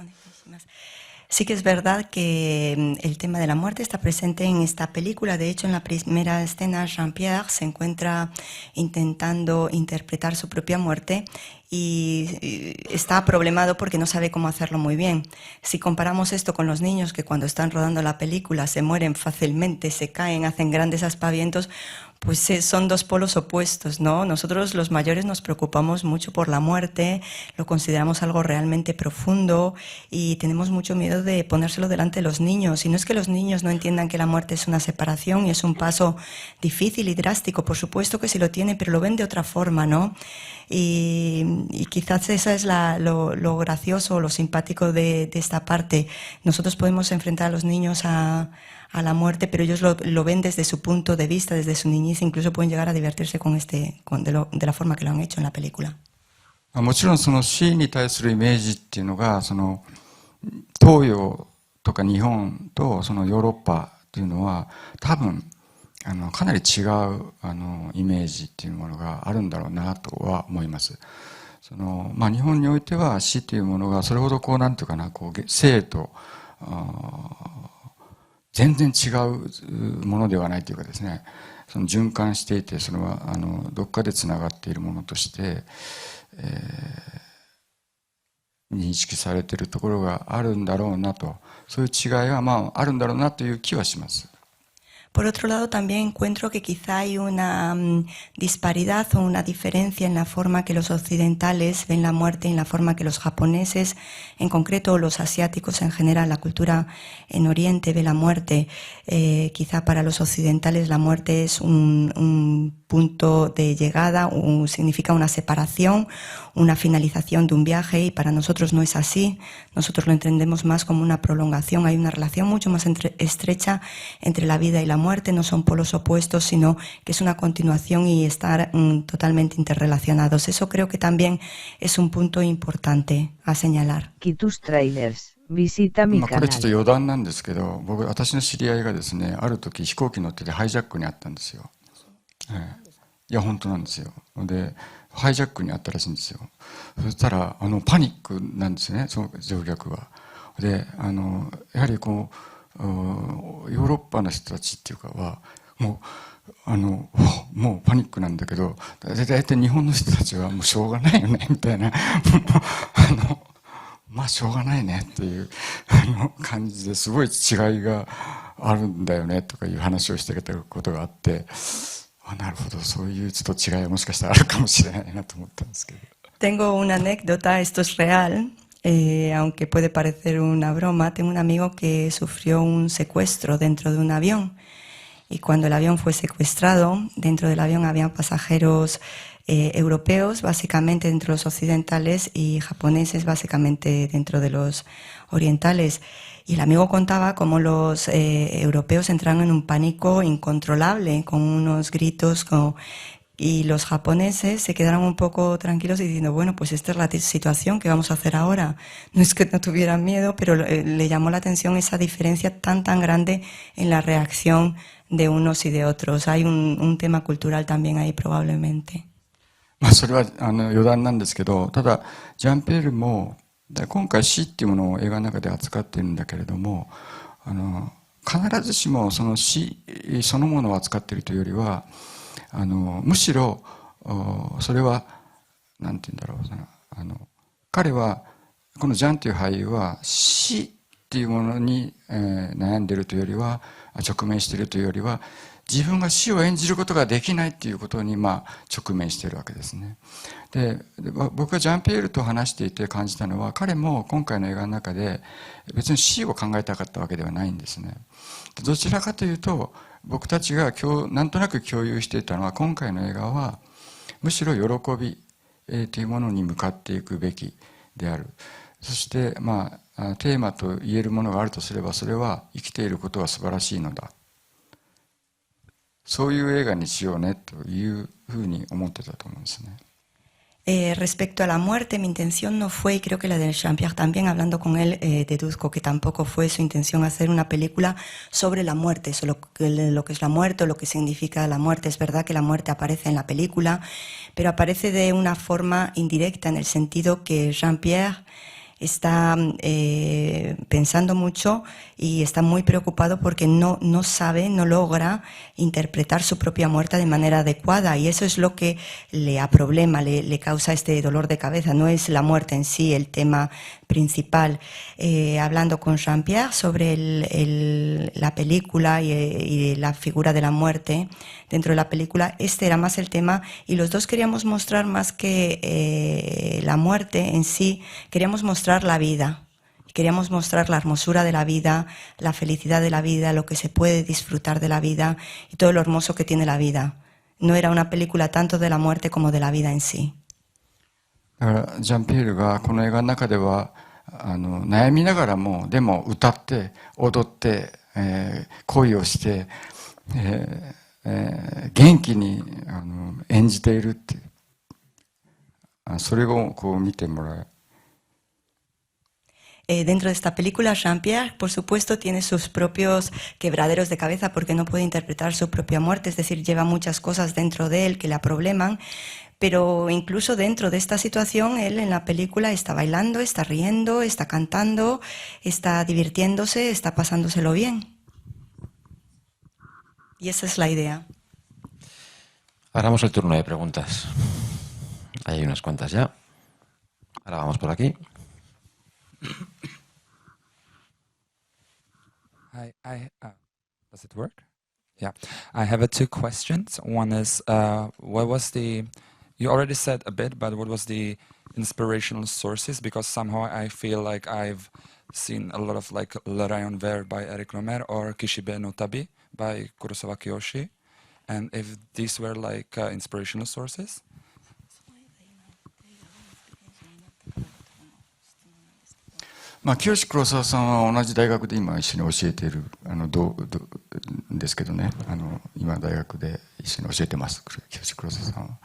Sí que es verdad que el tema de la muerte está presente en esta película. De hecho, en la primera escena, Jean-Pierre se encuentra intentando interpretar su propia muerte y está problemado porque no sabe cómo hacerlo muy bien. Si comparamos esto con los niños que cuando están rodando la película se mueren fácilmente, se caen, hacen grandes aspavientos, pues son dos polos opuestos, ¿no? Nosotros los mayores nos preocupamos mucho por la muerte, lo consideramos algo realmente profundo y tenemos mucho miedo de ponérselo delante de los niños. Y no es que los niños no entiendan que la muerte es una separación y es un paso difícil y drástico, por supuesto que sí lo tienen, pero lo ven de otra forma, ¿no? Y quizás esa es lo gracioso, lo simpático de esta parte. Nosotros podemos enfrentar a los niños a la muerte, pero ellos lo ven desde su punto de vista, desde su niñez, incluso pueden llegar a divertirse de la forma que lo han hecho en la película. もちろん死に対するイメージっていうのが東洋とか日本とヨーロッパっていうのは多分かなり違うイメージっていうものがあるんだろうなとは思います。日本においては死というものがそれほどなんていうかな、生と全然違うものではないというかですね、循環していて、それはどっかでつながっているものとして、認識されているところがあるんだろうなと、そういう違いはあるんだろうなという気はします。Por otro lado, también encuentro que quizá hay una disparidad o una diferencia en la forma que los occidentales ven la muerte y en la forma que los japoneses, en concreto los asiáticos en general, la cultura en Oriente ve la muerte. Quizá para los occidentales la muerte es un punto de llegada, significa una separación, una finalización de un viaje, y para nosotros no es así. Nosotros lo entendemos más como una prolongación. Hay una relación mucho más estrecha entre la vida y la muerte, no son polos opuestos, sino que es una continuación y estar totalmente interrelacionados. Eso creo que también es un punto importante a señalar. Kitus Trailers, visita mi これちょっと canal. 余談なんですけど、私の知り合いがですね、ある時飛行機乗っててハイジャックにあったんですよ。いや本当なんですよ。でハイジャックにあったらしいんですよ。そしたらパニックなんですね、その乗客は。でやはりヨーロッパの人たちっていうかはもうパニックなんだけど、大体日本の人たちはもうしょうがないよねみたいなまあしょうがないねっていう感じですごい違いがあるんだよねとかいう話をしてたことがあって、なるほど、そういうちょっと違いはもしかしたらあるかもしれないなと思ったんですけど。Tengo una anécdota, esto es real, aunque puede parecer una broma. Tengo un amigo que sufrió un secuestro dentro de un avión, y cuando el avión fue secuestrado, dentro del avión habían pasajeros europeos, básicamente dentro de los occidentales, y japoneses, básicamente dentro de los orientales. Y el amigo contaba cómo los europeos entraron en un pánico incontrolable, con unos gritos, y los japoneses se quedaron un poco tranquilos y diciendo, bueno, pues esta es la situación, ¿qué vamos a hacer ahora? No es que no tuvieran miedo, pero le llamó la atención esa diferencia tan grande en la reacción de unos y de otros. Hay un tema cultural también ahí probablemente. それは余談なんですけど、ただジャンピエールも今回死っていうものを映画の中で扱っているんだけれども、必ずしもその死そのものを扱っているというよりは、むしろそれはなんて言うんだろう、彼はこのジャンという俳優は死っていうものに、悩んでいるというよりは、直面しているというよりは、自分が死を演じることができないということに直面しているわけですね。で、僕がジャンピエールと話していて感じたのは、彼も今回の映画の中で別に死を考えたかったわけではないんですね。どちらかというと、僕たちがなんとなく共有していたのは、今回の映画はむしろ喜びというものに向かっていくべきである。そしてテーマと言えるものがあるとすれば、それは生きていることは素晴らしいのだ、そういう映画にしようねというふうに思ってたと思うんですね。Respecto a la muerte, mi intención no fue, y creo que la de Jean-Pierre también, hablando con él, deduzco que tampoco fue su intención hacer una película sobre la muerte, sobre lo que es la muerte o lo que significa la muerte. Es verdad que la muerte aparece en la película, pero aparece de una forma indirecta, en el sentido que Jean-Pierre está pensando mucho y está muy preocupado porque no sabe, no logra interpretar su propia muerte de manera adecuada, y eso es lo que le problema, le causa este dolor de cabeza. No es la muerte en sí el tema principal. Hablando con Jean-Pierre sobre la película y la figura de la muerte dentro de la película, este era más el tema, y los dos queríamos mostrar más que la muerte en sí, queríamos mostrar la vida. Queríamos mostrar la hermosura de la vida, la felicidad de la vida, lo que se puede disfrutar de la vida y todo lo hermoso que tiene la vida. No era una película tanto de la muerte como de la vida en sí. だからジャンピエールがこの映画の中では悩みながらも、でも歌って踊って、恋をして、元気に演じているっていう、それを見てもらう。Dentro de esta película, Jean-Pierre, por supuesto, tiene sus propios quebraderos de cabeza porque no puede interpretar su propia muerte, es decir, lleva muchas cosas dentro de él que le probleman, pero incluso dentro de esta situación, él en la película está bailando, está riendo, está cantando, está divirtiéndose, está pasándoselo bien. Y esa es la idea. Ahora vamos al turno de preguntas. Hay unas cuantas ya. Ahora vamos por aquí. Hi, does it work? Yeah, I have two questions. One is, what was the? You already said a bit, but what was the inspirational sources? Because somehow I feel like I've seen a lot of like Le Rayon Vert by Eric Romer or Kishibe no Tabi by Kurosawa Kiyoshi, and if these were like inspirational sources. まあ、清黒沢さんは同じ大学で今一緒に教えているんですけどね、今大学で一緒に教えてます、清黒沢さんは。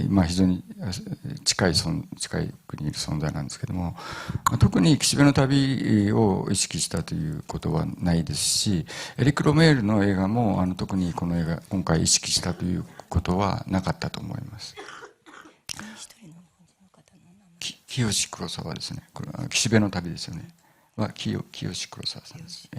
まあ、非常に近い国にいる存在なんですけども、特に岸辺の旅を意識したということはないですし、エリック・ロメールの映画も特にこの映画今回意識したということはなかったと思います。清黒沢ですね。これは岸辺の旅ですよね。は清黒沢さんです。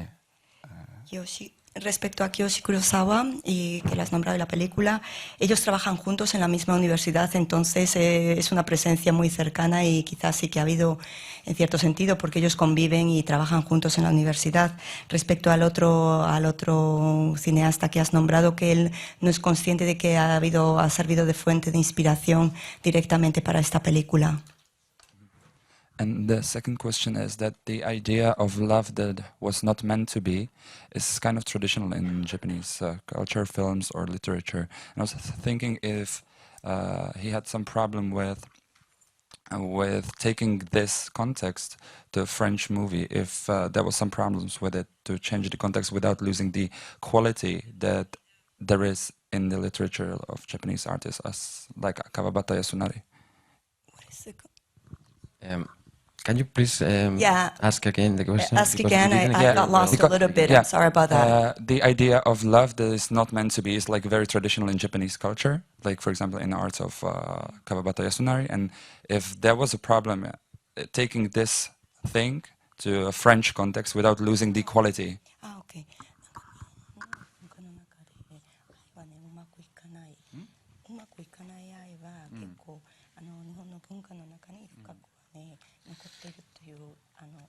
Respecto a Kiyoshi Kurosawa, y que lo has nombrado en la película, ellos trabajan juntos en la misma universidad, entonces es una presencia muy cercana y quizás sí que ha habido, en cierto sentido, porque ellos conviven y trabajan juntos en la universidad. Respecto al otro cineasta que has nombrado, que él no es consciente de que ha servido de fuente de inspiración directamente para esta película. And the second question is that the idea of love that was not meant to be is kind of traditional in Japanese culture, films, or literature. And I was thinking if he had some problem with taking this context to a French movie, if there was some problems with it to change the context without losing the quality that there is in the literature of Japanese artists, as like Kawabata Yasunari. Can you please ask again the question? Ask again, I got lost a little bit, I'm sorry about that. The idea of love that is not meant to be is like very traditional in Japanese culture, like for example in the arts of Kawabata Yasunari, and if there was a problem taking this thing to a French context without losing the quality. Okay. 残っているという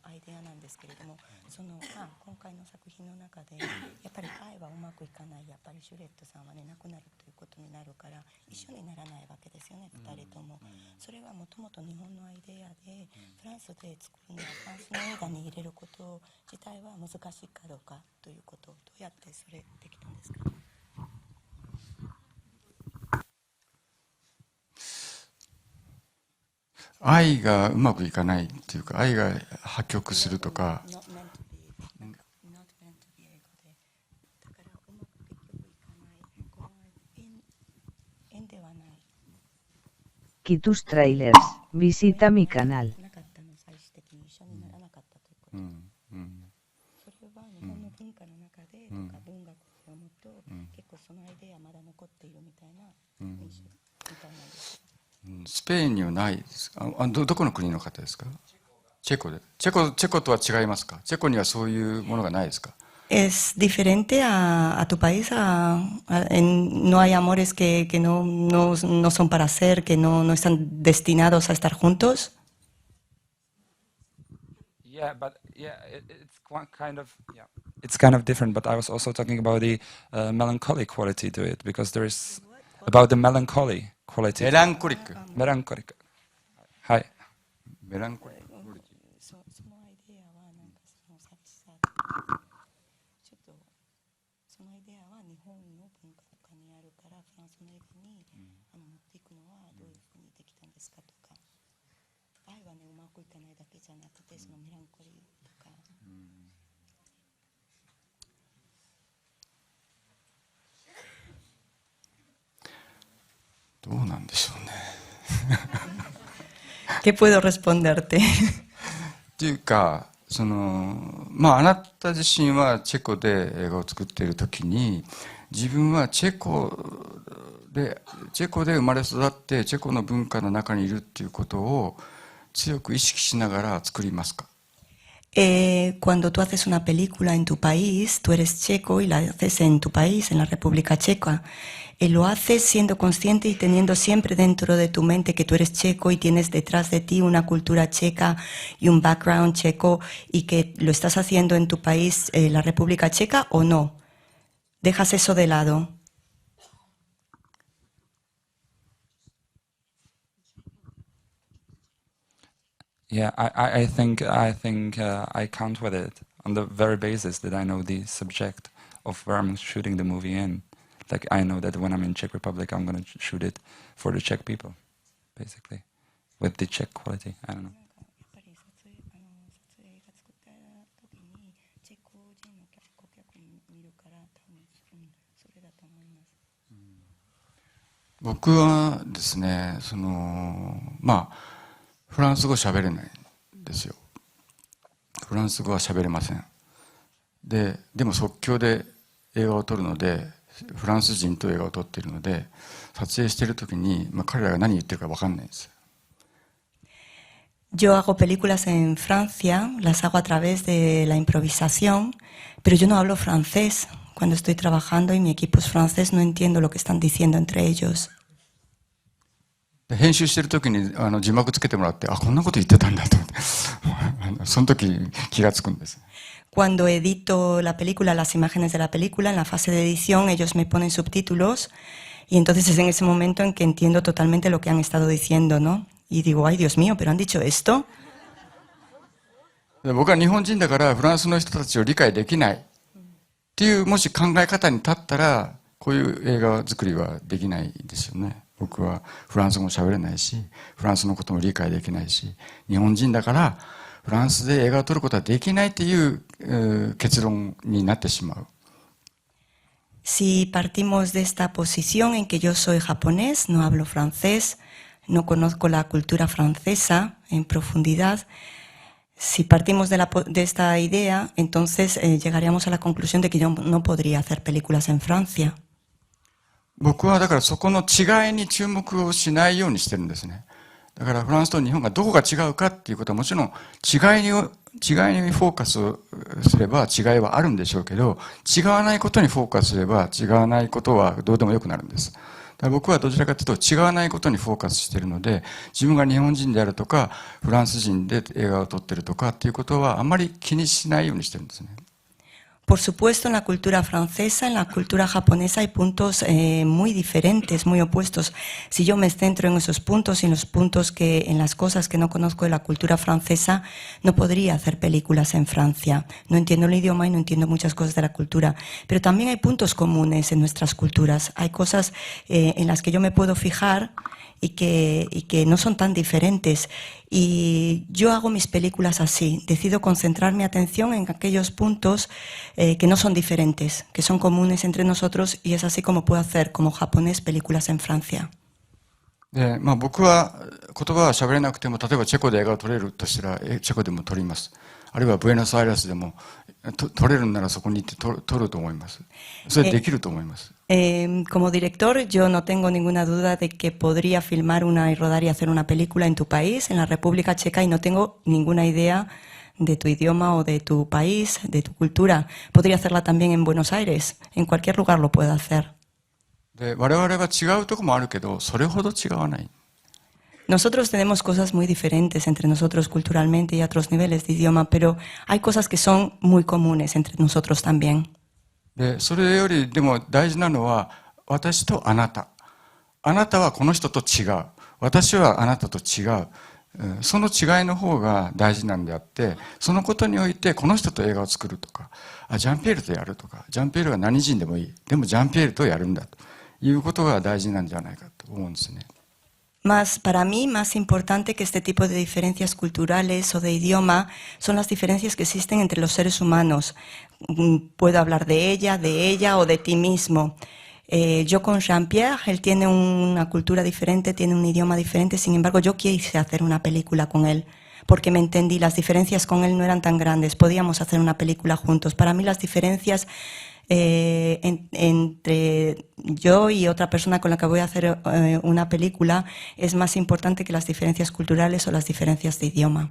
アイデアなんですけれども、今回の作品の中でやっぱり愛はうまくいかない、やっぱりジュレットさんはね亡くなるということになるから一緒にならないわけですよね、2人とも。それはもともと日本のアイデアで、フランスで作るにはフランスの映画に入れること自体は難しいかどうかということをどうやってそれできたんですか？愛がうまくいかないっていうか、愛が破局するとか、Kitus Trailers, visita mi canal. それは日本の文化の中でとか文学を読むと結構そのアイデアまだ残っているみたいな印象みたいなんです。スペインにはないですか？どこの国の方ですか？チェコで。チェコとは違いますか？チェコにはそういうものがないですか？¿Es diferente a tu país? ¿No hay amores que no son para ser, que no están destinados a estar juntos? Yeah, but it's kind of different. But I was also talking about the melancholy quality to it, because there is about the melancholy quality. メランコリック。Melancholic. はい。メランコリック。そのアイデアはなんかその寂しさ、ちょっとそのアイデアは日本の文化とかにあるから、フランスの映画に持っていくのはどういうふうにできたんですかとか、愛はねうまくいかないだけじゃなくてそのメランコリーとか。どうなんでしょうね。¿Qué puedo responderte? っていうか、あなた自身はチェコで映画を作っているときに、自分はチェコで生まれ育ってチェコの文化の中にいるっていうことを強く意識しながら作りますか？ Cuando tú haces una película en tu país, tú eres checo y la haces en tu país, en la República Checa. Lo haces siendo consciente y teniendo siempre dentro de tu mente que tú eres checo y tienes detrás de ti una cultura checa y un background checo y que lo estás haciendo en tu país, la República Checa, ¿o no? ¿Dejas eso de lado? Yeah, I think I count with it on the very basis that I know the subject of where I'm shooting the movie in. Like I know that when I'm in Czech Republic, I'm gonna shoot it for the Czech people, basically, with the Czech quality. I don't know. 僕はですね、フランス語喋れないんですよ。フランス語は喋れません。でも即興で映画を撮るので、フランス人と映画を撮っているので、撮影しているときに、彼らが何言ってるか分かんないんです。Yo hago películas en Francia, las hago a través de la improvisación, pero yo no hablo francés. Cuando estoy trabajando y mi equipo es francés, no entiendo lo que están diciendo entre ellos. 編集してるときに字幕つけてもらって、こんなこと言ってたんだと思ってその時気がつくんです。Cuando edito la película, las imágenes de la película, en la fase de edición, ellos me ponen subtítulos y entonces es en ese momento en que entiendo totalmente lo que han estado diciendo, ¿no? Y digo, ay, Dios mío, ¿pero han dicho esto? 僕は日本人だからフランスの人たちを理解できないっていうもし考え方に立ったら、こういう映画作りはできないですよね。僕はフランス語も喋れないし、フランスのことも理解できないし、日本人だからフランスで映画を撮ることはできないっていう結論になってしまう。Si partimos de esta posición en que yo soy japonés, no hablo francés, no conozco la cultura francesa en profundidad, si partimos de esta idea, entonces llegaríamos a la conclusión de que yo no podría hacer películas en Francia. 僕はだからそこの違いに注目をしないようにしてるんですね。だからフランスと日本がどこが違うかっていうことはもちろん違いにフォーカスをすれば違いはあるんでしょうけど、違わないことにフォーカスすれば違わないことはどうでもよくなるんです。だから僕はどちらかというと違わないことにフォーカスしているので、自分が日本人であるとかフランス人で映画を撮ってるとかっていうことはあんまり気にしないようにしてるんですね。Por supuesto, en la cultura francesa, en la cultura japonesa hay puntos muy diferentes, muy opuestos. Si yo me centro en esos puntos y en las cosas que no conozco de la cultura francesa, no podría hacer películas en Francia. No entiendo el idioma y no entiendo muchas cosas de la cultura. Pero también hay puntos comunes en nuestras culturas. Hay cosas en las que yo me puedo fijar y que no son tan diferentes. Y yo hago mis películas así, decido concentrar mi atención en aquellos puntos que no son diferentes, que son comunes entre nosotros, y es así como puedo hacer como japonés películas en Francia. で僕は言葉は喋れなくても、例えばチェコで映画を撮れるとしたらチェコでも撮ります。あるいはブエノスアイレスでも撮れるならそこに行って撮ると思います。それできると思います。Como director, yo no tengo ninguna duda de que podría filmar y rodar y hacer una película en tu país, en la República Checa, y no tengo ninguna idea de tu idioma o de tu país, de tu cultura. Podría hacerla también en Buenos Aires, en cualquier lugar lo puedo hacer. で我々は違うところもあるけど、それほど違わない。Nosotros tenemos cosas muy diferentes entre nosotros culturalmente y a otros niveles de idioma, pero hay cosas que son muy comunes entre nosotros también. でそれよりでも大事なのは、私とあなた。あなたはこの人と違う。私はあなたと違う。その違いの方が大事なんであって、そのことにおいてこの人と映画を作るとか、ジャンピエールとやるとか、ジャンピエールは何人でもいい。でもジャンピエールとやるんだということが大事なんじゃないかと思うんですね。Para mí, más importante que este tipo de diferencias culturales o de idioma son las diferencias que existen entre los seres humanos. Puedo hablar de ella o de ti mismo. Yo con Jean-Pierre, él tiene una cultura diferente, tiene un idioma diferente, sin embargo yo quise hacer una película con él, porque me entendí, las diferencias con él no eran tan grandes, podíamos hacer una película juntos. Para mí las diferencias entre yo y otra persona con la que voy a hacer una película es más importante que las diferencias culturales o las diferencias de idioma.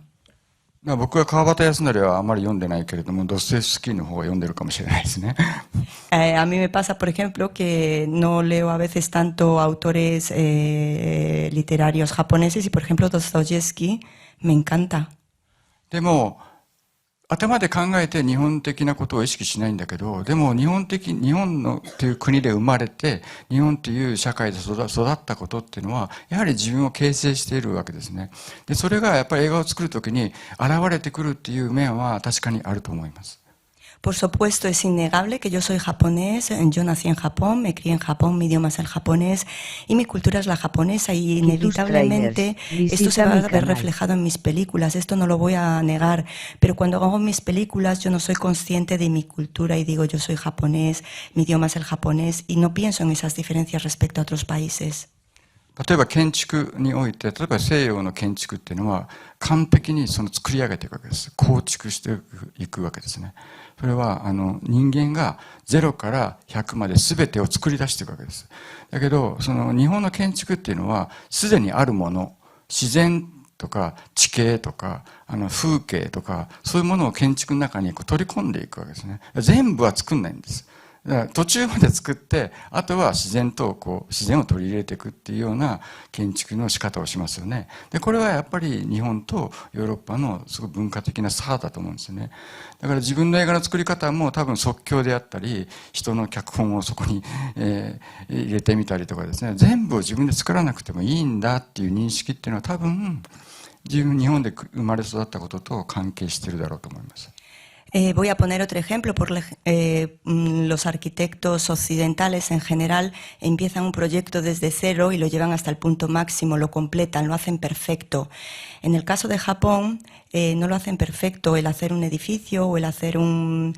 僕は川端康成はあまり読んでないけれども、ドストエフスキーの方が読んでるかもしれないですね。A mí me pasa, por ejemplo, que no leo a veces tanto autores literarios japoneses y, por ejemplo, Dostoyevsky me encanta. でも、頭で考えて日本的なことを意識しないんだけど、でも日本のという国で生まれて、日本という社会で育ったことっていうのは、やはり自分を形成しているわけですね。で、それがやっぱり映画を作るときに現れてくるっていう面は確かにあると思います。Por supuesto, es innegable que yo soy japonés, yo nací en Japón, me crié en Japón, mi idioma es el japonés y mi cultura es la japonesa y inevitablemente esto se va a ver reflejado en mis películas, esto no lo voy a negar, pero cuando hago mis películas yo no soy consciente de mi cultura y digo yo soy japonés, mi idioma es el japonés y no pienso en esas diferencias respecto a otros países. 例えば建築において、例えば西洋の建築っていうのは完璧にその作り上げていくわけです。構築していくわけですね。それは人間が0から100まで全てを作り出していくわけです。だけどその日本の建築っていうのはすでにあるもの、自然とか地形とか風景とかそういうものを建築の中に取り込んでいくわけですね。全部は作んないんです。だから途中まで作って、あとは自然を取り入れていくっていうような建築の仕方をしますよね。で、これはやっぱり日本とヨーロッパのすごい文化的な差だと思うんですよね。だから自分の映画の作り方も多分即興であったり、人の脚本をそこに、入れてみたりとかですね、全部を自分で作らなくてもいいんだっていう認識っていうのは多分自分日本で生まれ育ったことと関係しているだろうと思います。Voy a poner otro ejemplo. Los arquitectos occidentales en general empiezan un proyecto desde cero y lo llevan hasta el punto máximo, lo completan, lo hacen perfecto. En el caso de Japón, no lo hacen perfecto. El hacer un edificio o el hacer un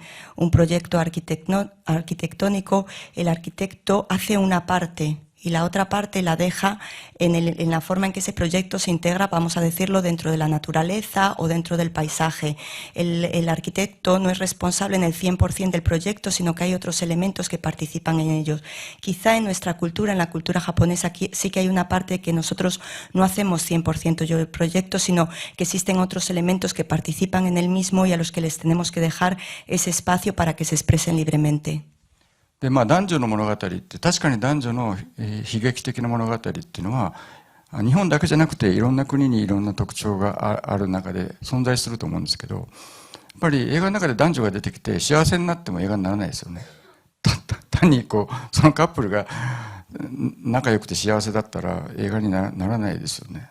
proyecto arquitectónico, el arquitecto hace una parte y la otra parte la deja en la forma en que ese proyecto se integra, vamos a decirlo, dentro de la naturaleza o dentro del paisaje. El arquitecto no es responsable en el 100% del proyecto, sino que hay otros elementos que participan en ellos. Quizá en nuestra cultura, en la cultura japonesa, sí que hay una parte que nosotros no hacemos 100% yo el proyecto, sino que existen otros elementos que participan en el mismo y a los que les tenemos que dejar ese espacio para que se expresen libremente. で、男女の物語って確かに男女の悲劇的な物語っていうのは日本だけじゃなくていろんな国にいろんな特徴がある中で存在すると思うんですけど、やっぱり映画の中で男女が出てきて幸せになっても映画にならないですよね。単にそのカップルが仲良くて幸せだったら映画にならないですよね。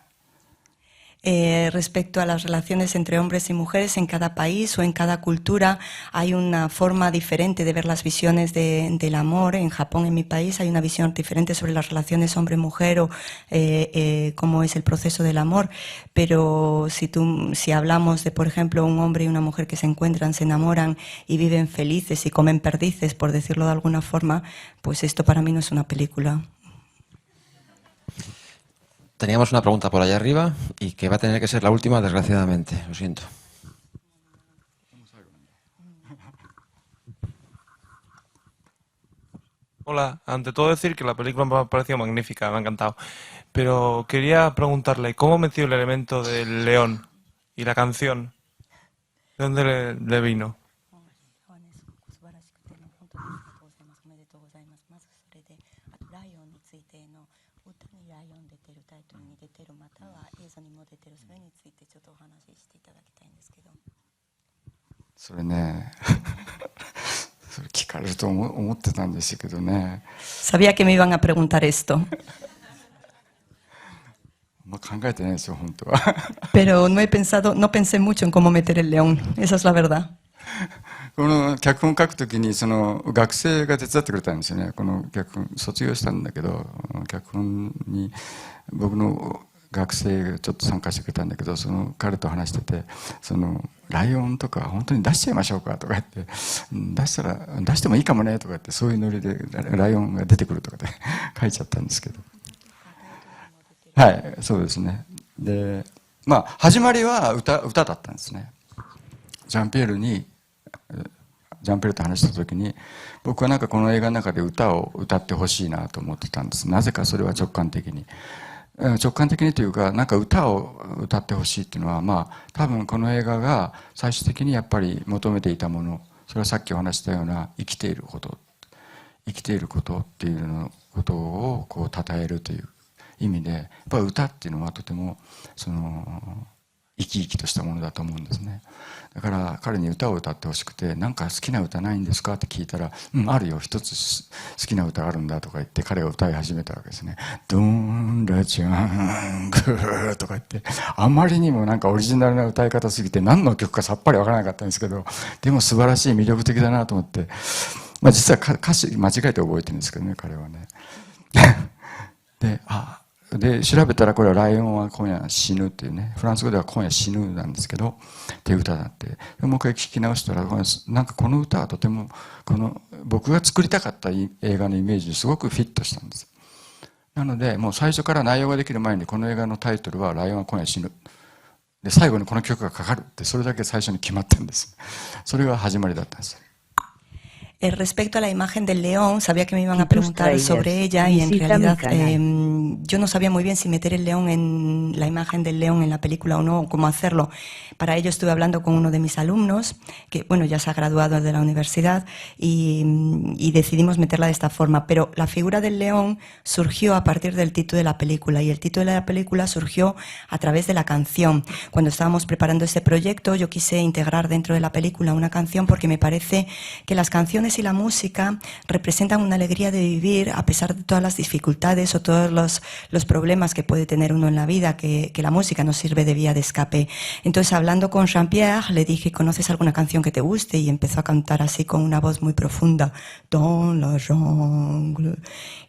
Respecto a las relaciones entre hombres y mujeres en cada país o en cada cultura hay una forma diferente de ver las visiones del amor. En Japón, en mi país, hay una visión diferente sobre las relaciones hombre-mujer o cómo es el proceso del amor. Pero si hablamos de, por ejemplo, un hombre y una mujer que se encuentran, se enamoran y viven felices y comen perdices, por decirlo de alguna forma, pues esto para mí no es una película. Teníamos una pregunta por allá arriba y que va a tener que ser la última, desgraciadamente. Lo siento. Hola, ante todo decir que la película me ha parecido magnífica, me ha encantado. Pero quería preguntarle, ¿cómo metió el elemento del león y la canción? ¿De dónde le vino? Sabía que me iban a preguntar esto. Pero no pensé mucho en cómo meter el león, esa es la verdad. この脚本を書くときに学生が手伝ってくれたんですよね。この脚本卒業したんだけど、脚本に僕の学生がちょっと参加してくれたんだけど、彼と話してて、ライオンとか本当に出しちゃいましょうかとか言って、出してもいいかもねとか言って、そういうノリでライオンが出てくるとかで書いちゃったんですけど。はい、そうですね。で、まあ始まりは歌だったんですね。ジャンピエールと話した時に、僕はなんかこの映画の中で歌を歌ってほしいなと思ってたんです。なぜかそれは直感的にというか、なんか歌を歌ってほしいっていうのは、まあ多分この映画が最終的にやっぱり求めていたもの、それはさっきお話したような生きていることっていうのことをこう称えるという意味で、やっぱり歌っていうのはとてもその生き生きとしたものだと思うんですね。だから彼に歌を歌ってほしくて、なんか好きな歌ないんですかって聞いたら、あるよ、一つ好きな歌があるんだとか言って彼が歌い始めたわけですね。ドンラジャングーとか言って、あまりにもなんかオリジナルな歌い方すぎて何の曲かさっぱりわからなかったんですけど、でも素晴らしい魅力的だなと思って、まあ実は歌詞間違えて覚えてるんですけどね、彼はね。で調べたら、これはライオンは今夜死ぬっていうね、フランス語では今夜死ぬなんですけどっていう歌だって、もう一回聞き直したら、なんかこの歌はとても僕が作りたかった映画のイメージにすごくフィットしたんです。なのでもう最初から内容ができる前に、この映画のタイトルはライオンは今夜死ぬで、最後にこの曲がかかるって、それだけ最初に決まってるんです。それが始まりだったんです。Respecto a la imagen del león, sabía que me iban a preguntar sobre ella y en realidad yo no sabía muy bien si meter el león en la imagen del león en la película o no, o cómo hacerlo. Para ello estuve hablando con uno de mis alumnos, que bueno, ya se ha graduado de la universidad, y decidimos meterla de esta forma. Pero la figura del león surgió a partir del título de la película, y el título de la película surgió a través de la canción. Cuando estábamos preparando este proyecto, yo quise integrar dentro de la película una canción porque me parece que las canciones y la música representan una alegría de vivir a pesar de todas las dificultades o todos los problemas que puede tener uno en la vida, que la música nos sirve de vía de escape. Entonces, hablando con Jean-Pierre, le dije, ¿conoces alguna canción que te guste? Y empezó a cantar así con una voz muy profunda, Dans la jungle.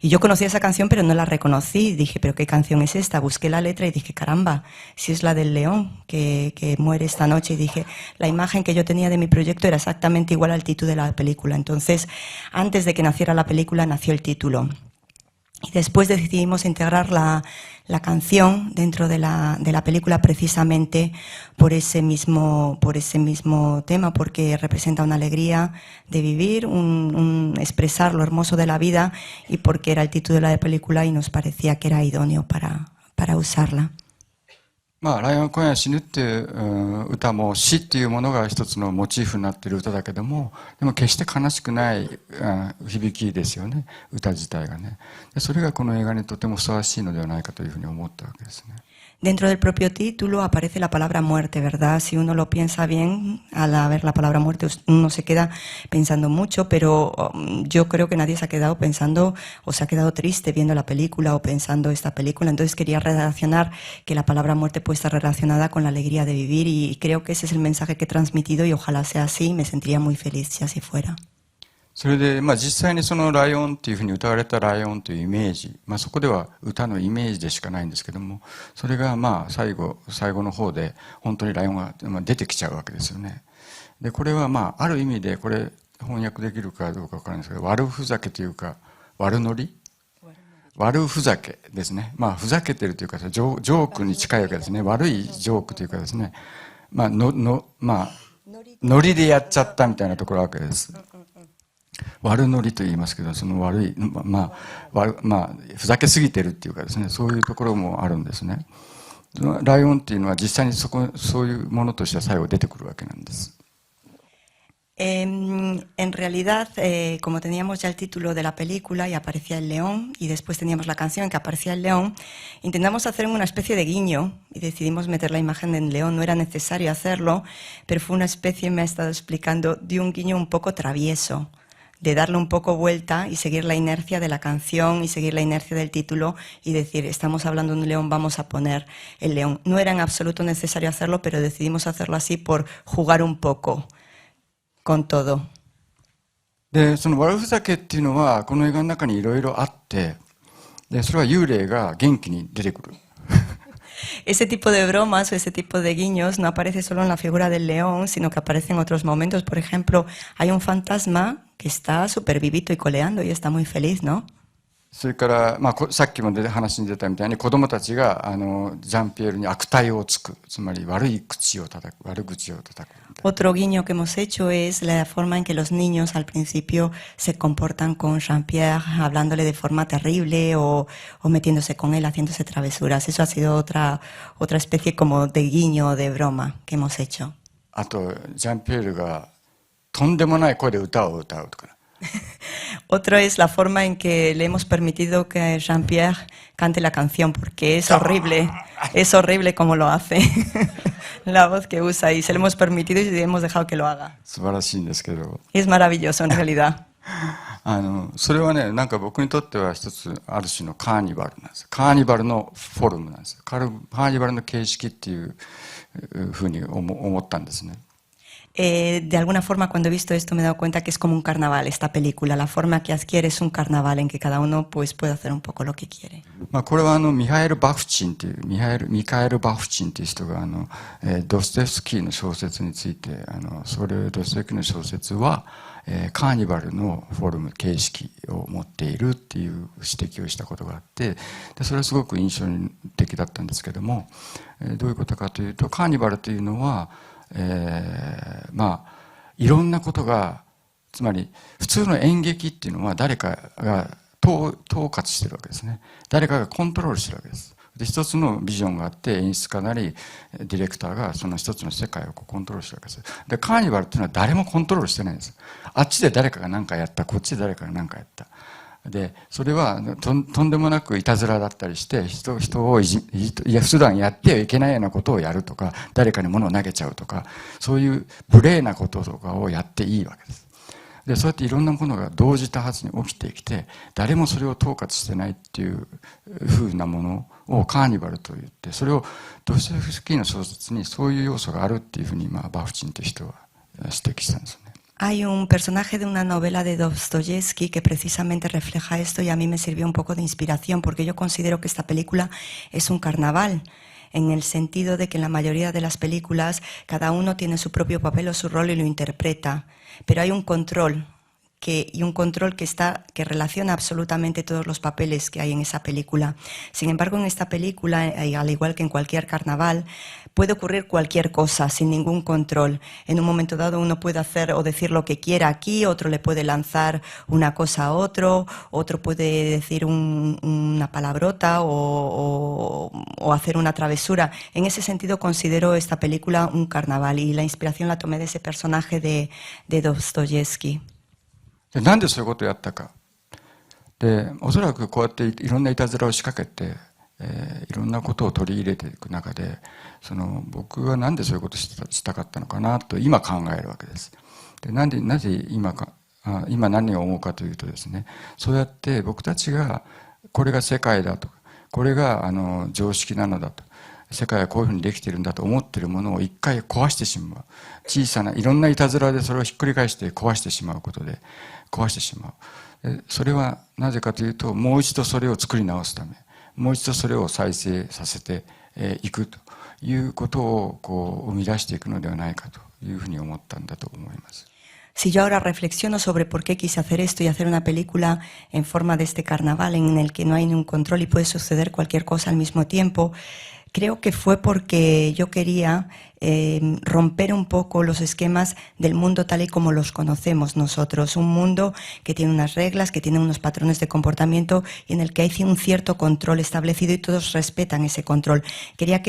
Y yo conocía esa canción, pero no la reconocí. Dije, ¿pero qué canción es esta? Busqué la letra y dije, caramba, si es la del león que muere esta noche. Y dije, la imagen que yo tenía de mi proyecto era exactamente igual al título de la película. Entonces, antes de que naciera la película, nació el título. Y después decidimos integrar la canción dentro de la película precisamente por ese mismo tema, porque representa una alegría de vivir, expresar lo hermoso de la vida, y porque era el título de la película y nos parecía que era idóneo para usarla. まあ、ライオンは今夜死ぬっていう歌も、死っていうものが一つのモチーフになっている歌だけども、でも決して悲しくない響きですよね、歌自体がね。それがこの映画にとてもふさわしいのではないかというふうに思ったわけですね。Dentro del propio título aparece la palabra muerte, ¿verdad? Si uno lo piensa bien, al ver la palabra muerte uno se queda pensando mucho, pero yo creo que nadie se ha quedado pensando o se ha quedado triste viendo la película o pensando esta película. Entonces quería relacionar que la palabra muerte puede estar relacionada con la alegría de vivir, y creo que ese es el mensaje que he transmitido, y ojalá sea así. Me sentiría muy feliz si así fuera. それで、実際にそのライオンっていうふうに歌われたライオンというイメージ、そこでは歌のイメージでしかないんですけども、それが最後の方で本当にライオンが出てきちゃうわけですよね。でこれはある意味で、これ翻訳できるかどうかわからないんですけど、悪ふざけというか悪ノリ、悪ふざけですね。ふざけてるというかジョークに近いわけですね。悪いジョークというかですね、ノリでやっちゃったみたいなところあるわけです。悪ノリと言いますけど、その悪い、ふざけすぎてるっていうかですね、そういうところもあるんですね。ライオンっていうのは実際にそういうものとしては最後出てくるわけなんです。En realidad, como teníamos ya el título de la película y aparecía el león, y después teníamos la canción en que aparecía el león, intentamos hacer una especie de guiño y decidimos meter la imagen del león. No era necesario hacerlo, pero fue una especie, me ha estado explicando, de un guiño un poco travieso, de darle un poco vuelta y seguir la inercia de la canción y seguir la inercia del título y decir, estamos hablando de un león, vamos a poner el león. No era en absoluto necesario hacerlo, pero decidimos hacerlo así por jugar un poco con todo. で、その悪ふざけっていうのはこの映画の中にいろいろあって、でそれは幽霊が元気に出てくる。Ese tipo de bromas o ese tipo de guiños no aparece solo en la figura del león, sino que aparece en otros momentos. Por ejemplo, hay un fantasma que está súper vivito y coleando y está muy feliz, ¿no? それから、さっきも話に出たみたいに子供たちがジャンピエールに悪態をつく、つまり悪口を叩く。Otro guiño que hemos hecho es la forma en que los niños al principio se comportan con Jean-Pierre, hablándole de forma terrible o metiéndose con él, haciéndose travesuras. Eso ha sido otra especie como de guiño, de broma que hemos hecho. あと、ジャンピエールがとんでもない声で歌を歌うとか。Otro es la forma en que le hemos permitido que Jean-Pierre cante la canción, porque es horrible como lo hace, la voz que usa, y se lo hemos permitido y hemos dejado que lo haga. 素晴らしいんですけど。Es maravilloso en realidad. それはね、なんか僕にとっては一つある種のカーニバルなんです。カーニバルのフォルムなんです。カーニバルの形式っていうふうに思ったんですね。De alguna forma, cuando he visto esto, me he dado cuenta que es como un carnaval esta película. La forma que adquiere es un carnaval en que cada uno pues, puede hacer un poco lo que quiere. これはミカエル・バフチンっていう人がドストエフスキーの小説についてドストエフスキーの小説はカーニバルのフォルム形式を持っているっていう指摘をしたことがあって、それはすごく印象的だったんですけども、どういうことかというと、カーニバルというのはいろんなことが、つまり普通の演劇っていうのは誰かが統括してるわけですね。誰かがコントロールしてるわけです。で、一つのビジョンがあって、演出家なりディレクターがその一つの世界をコントロールしてるわけです。で、カーニバルっていうのは誰もコントロールしてないんです。あっちで誰かが何かやった、こっちで誰かが何かやった。で、それはとんでもなくいたずらだったりして、人を普段やってはいけないようなことをやるとか、誰かに物を投げちゃうとか、そういう無礼なこととかをやっていいわけです。で、そうやっていろんなものが同時多発に起きてきて、誰もそれを統括してないっていうふうなものをカーニバルと言って、それをドストエフスキーの小説にそういう要素があるっていうふうに、バフチンという人は指摘したんですね。Hay un personaje de una novela de Dostoyevsky que precisamente refleja esto y a mí me sirvió un poco de inspiración porque yo considero que esta película es un carnaval, en el sentido de que en la mayoría de las películas cada uno tiene su propio papel o su rol y lo interpreta, pero hay un control que relaciona absolutamente todos los papeles que hay en esa película. Sin embargo, en esta película, al igual que en cualquier carnaval, puede ocurrir cualquier cosa sin ningún control. En un momento dado uno puede hacer o decir lo que quiera aquí, otro le puede lanzar una cosa a otro puede decir una palabrota o hacer una travesura. En ese sentido considero esta película un carnaval y la inspiración la tomé de ese personaje de Dostoyevsky. なんでそういうことをやったか。で、おそらくこうやっていろんないたずらを仕掛けて、いろんなことを取り入れていく中で、僕はなんでそういうことをしたかったのかなと今考えるわけです。で、なぜ今何を思うかというとですね、そうやって僕たちがこれが世界だと、これが常識なのだと。世界はこういうふうにできているんだと思っているものを一回壊してしまう。小さないろんないたずらでそれをひっくり返して壊してしまうことで壊してしまう。それはなぜかというと、もう一度それを作り直すため、もう一度それを再生させていくということを生み出していくのではないかというふうに思ったんだと思います。Si yo ahora reflexiono sobre por qué quise hacer esto y hacer una película en forma de este carnaval en el que no hay ningún control y puede suceder cualquier cosa al mismo tiempo, creo que fue porque yo quería romper un poco los esquemas del mundo tal y como los conocemos nosotros. Un mundo que tiene unas reglas, que tiene unos patrones de comportamiento y en el que hay un cierto control establecido y todos respetan ese control. Quería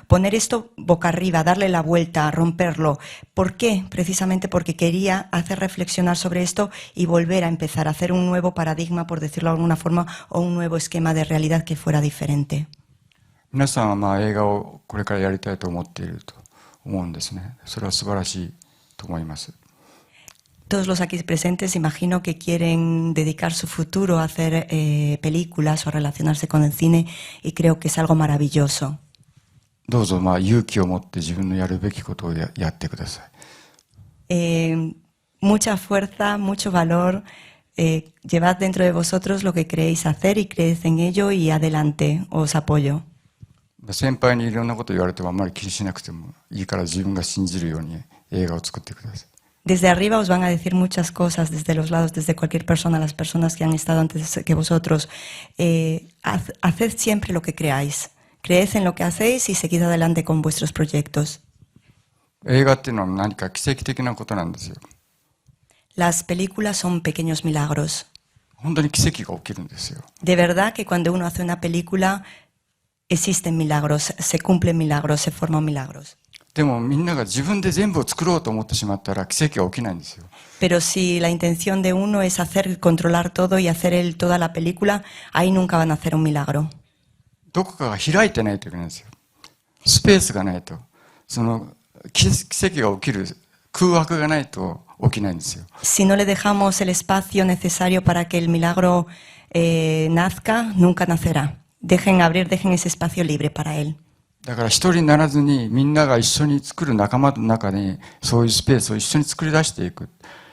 poner esto boca arriba, darle la vuelta, romperlo. ¿Por qué? Precisamente porque quería hacer reflexionar sobre esto y volver a empezar a hacer un nuevo paradigma, por decirlo de alguna forma, o un nuevo esquema de realidad que fuera diferente. 皆さんは映画をこれからやりたいと思っていると思うんですね。それは素晴らしいと思います。Todos los aquí presentes imagino que quieren dedicar su futuro a hacer películas o a relacionarse con el cine y creo que es algo maravilloso. どうぞ勇気を持って自分のやるべきことをやってください。Mucha fuerza, mucho valor. Llevad dentro de vosotros lo que queréis hacer y creed en ello y adelante, os apoyo. 先輩にいろんなこと言われてもあんまり気にしなくてもいいから自分が信じるように映画を作ってください。Desde arriba os van a decir muchas cosas, desde los lados, desde cualquier persona, las personas que han estado antes que vosotros. Haced siempre lo que creáis. Creed en lo que hacéis y seguid adelante con vuestros proyectos. 映画っていうのは何か奇跡的なことなんですよ。 Las películas son pequeños milagros. 本当に奇跡が起きるんですよ。 De verdad que cuando uno hace una película existen milagros, se cumplen milagros, se forman milagros. でもみんなが自分で全部を作ろうと思ってしまったら奇跡は起きないんですよ。 Pero si la intención de uno es controlar todo y hacer toda la película, ahí nunca van a hacer un milagro. どこかが開いてないといけないんですよ。スペースがないと、その奇跡が起きる空白がないと起きないんですよ。 Si no le dejamos el espacio necesario para que el milagro nazca, nunca nacerá. Dejen ese espacio libre para él. だから一人にならずにみんなが一緒に作る仲間の中にそういうスペースを一緒に作り出していく。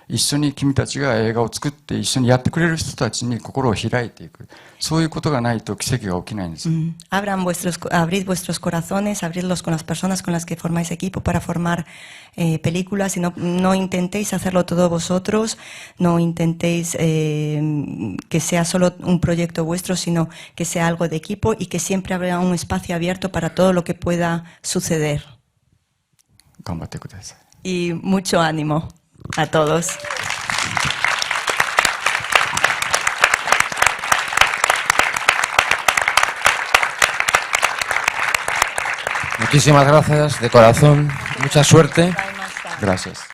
一緒に君たちが映画を作って一緒にやってくれる人たちに心を開いていく。そういうことがないと奇跡が起きないんですよ。 Abrid vuestros corazones, abridlos con las personas con las que formáis equipo para formar películas y no intentéis hacerlo todo vosotros, no intentéis que sea solo un proyecto vuestro, sino que sea algo de equipo y que siempre habrá un espacio abierto para todo lo que pueda suceder. 頑張ってください。 Y mucho ánimo a todos. Muchísimas gracias, de corazón. Mucha suerte. Gracias.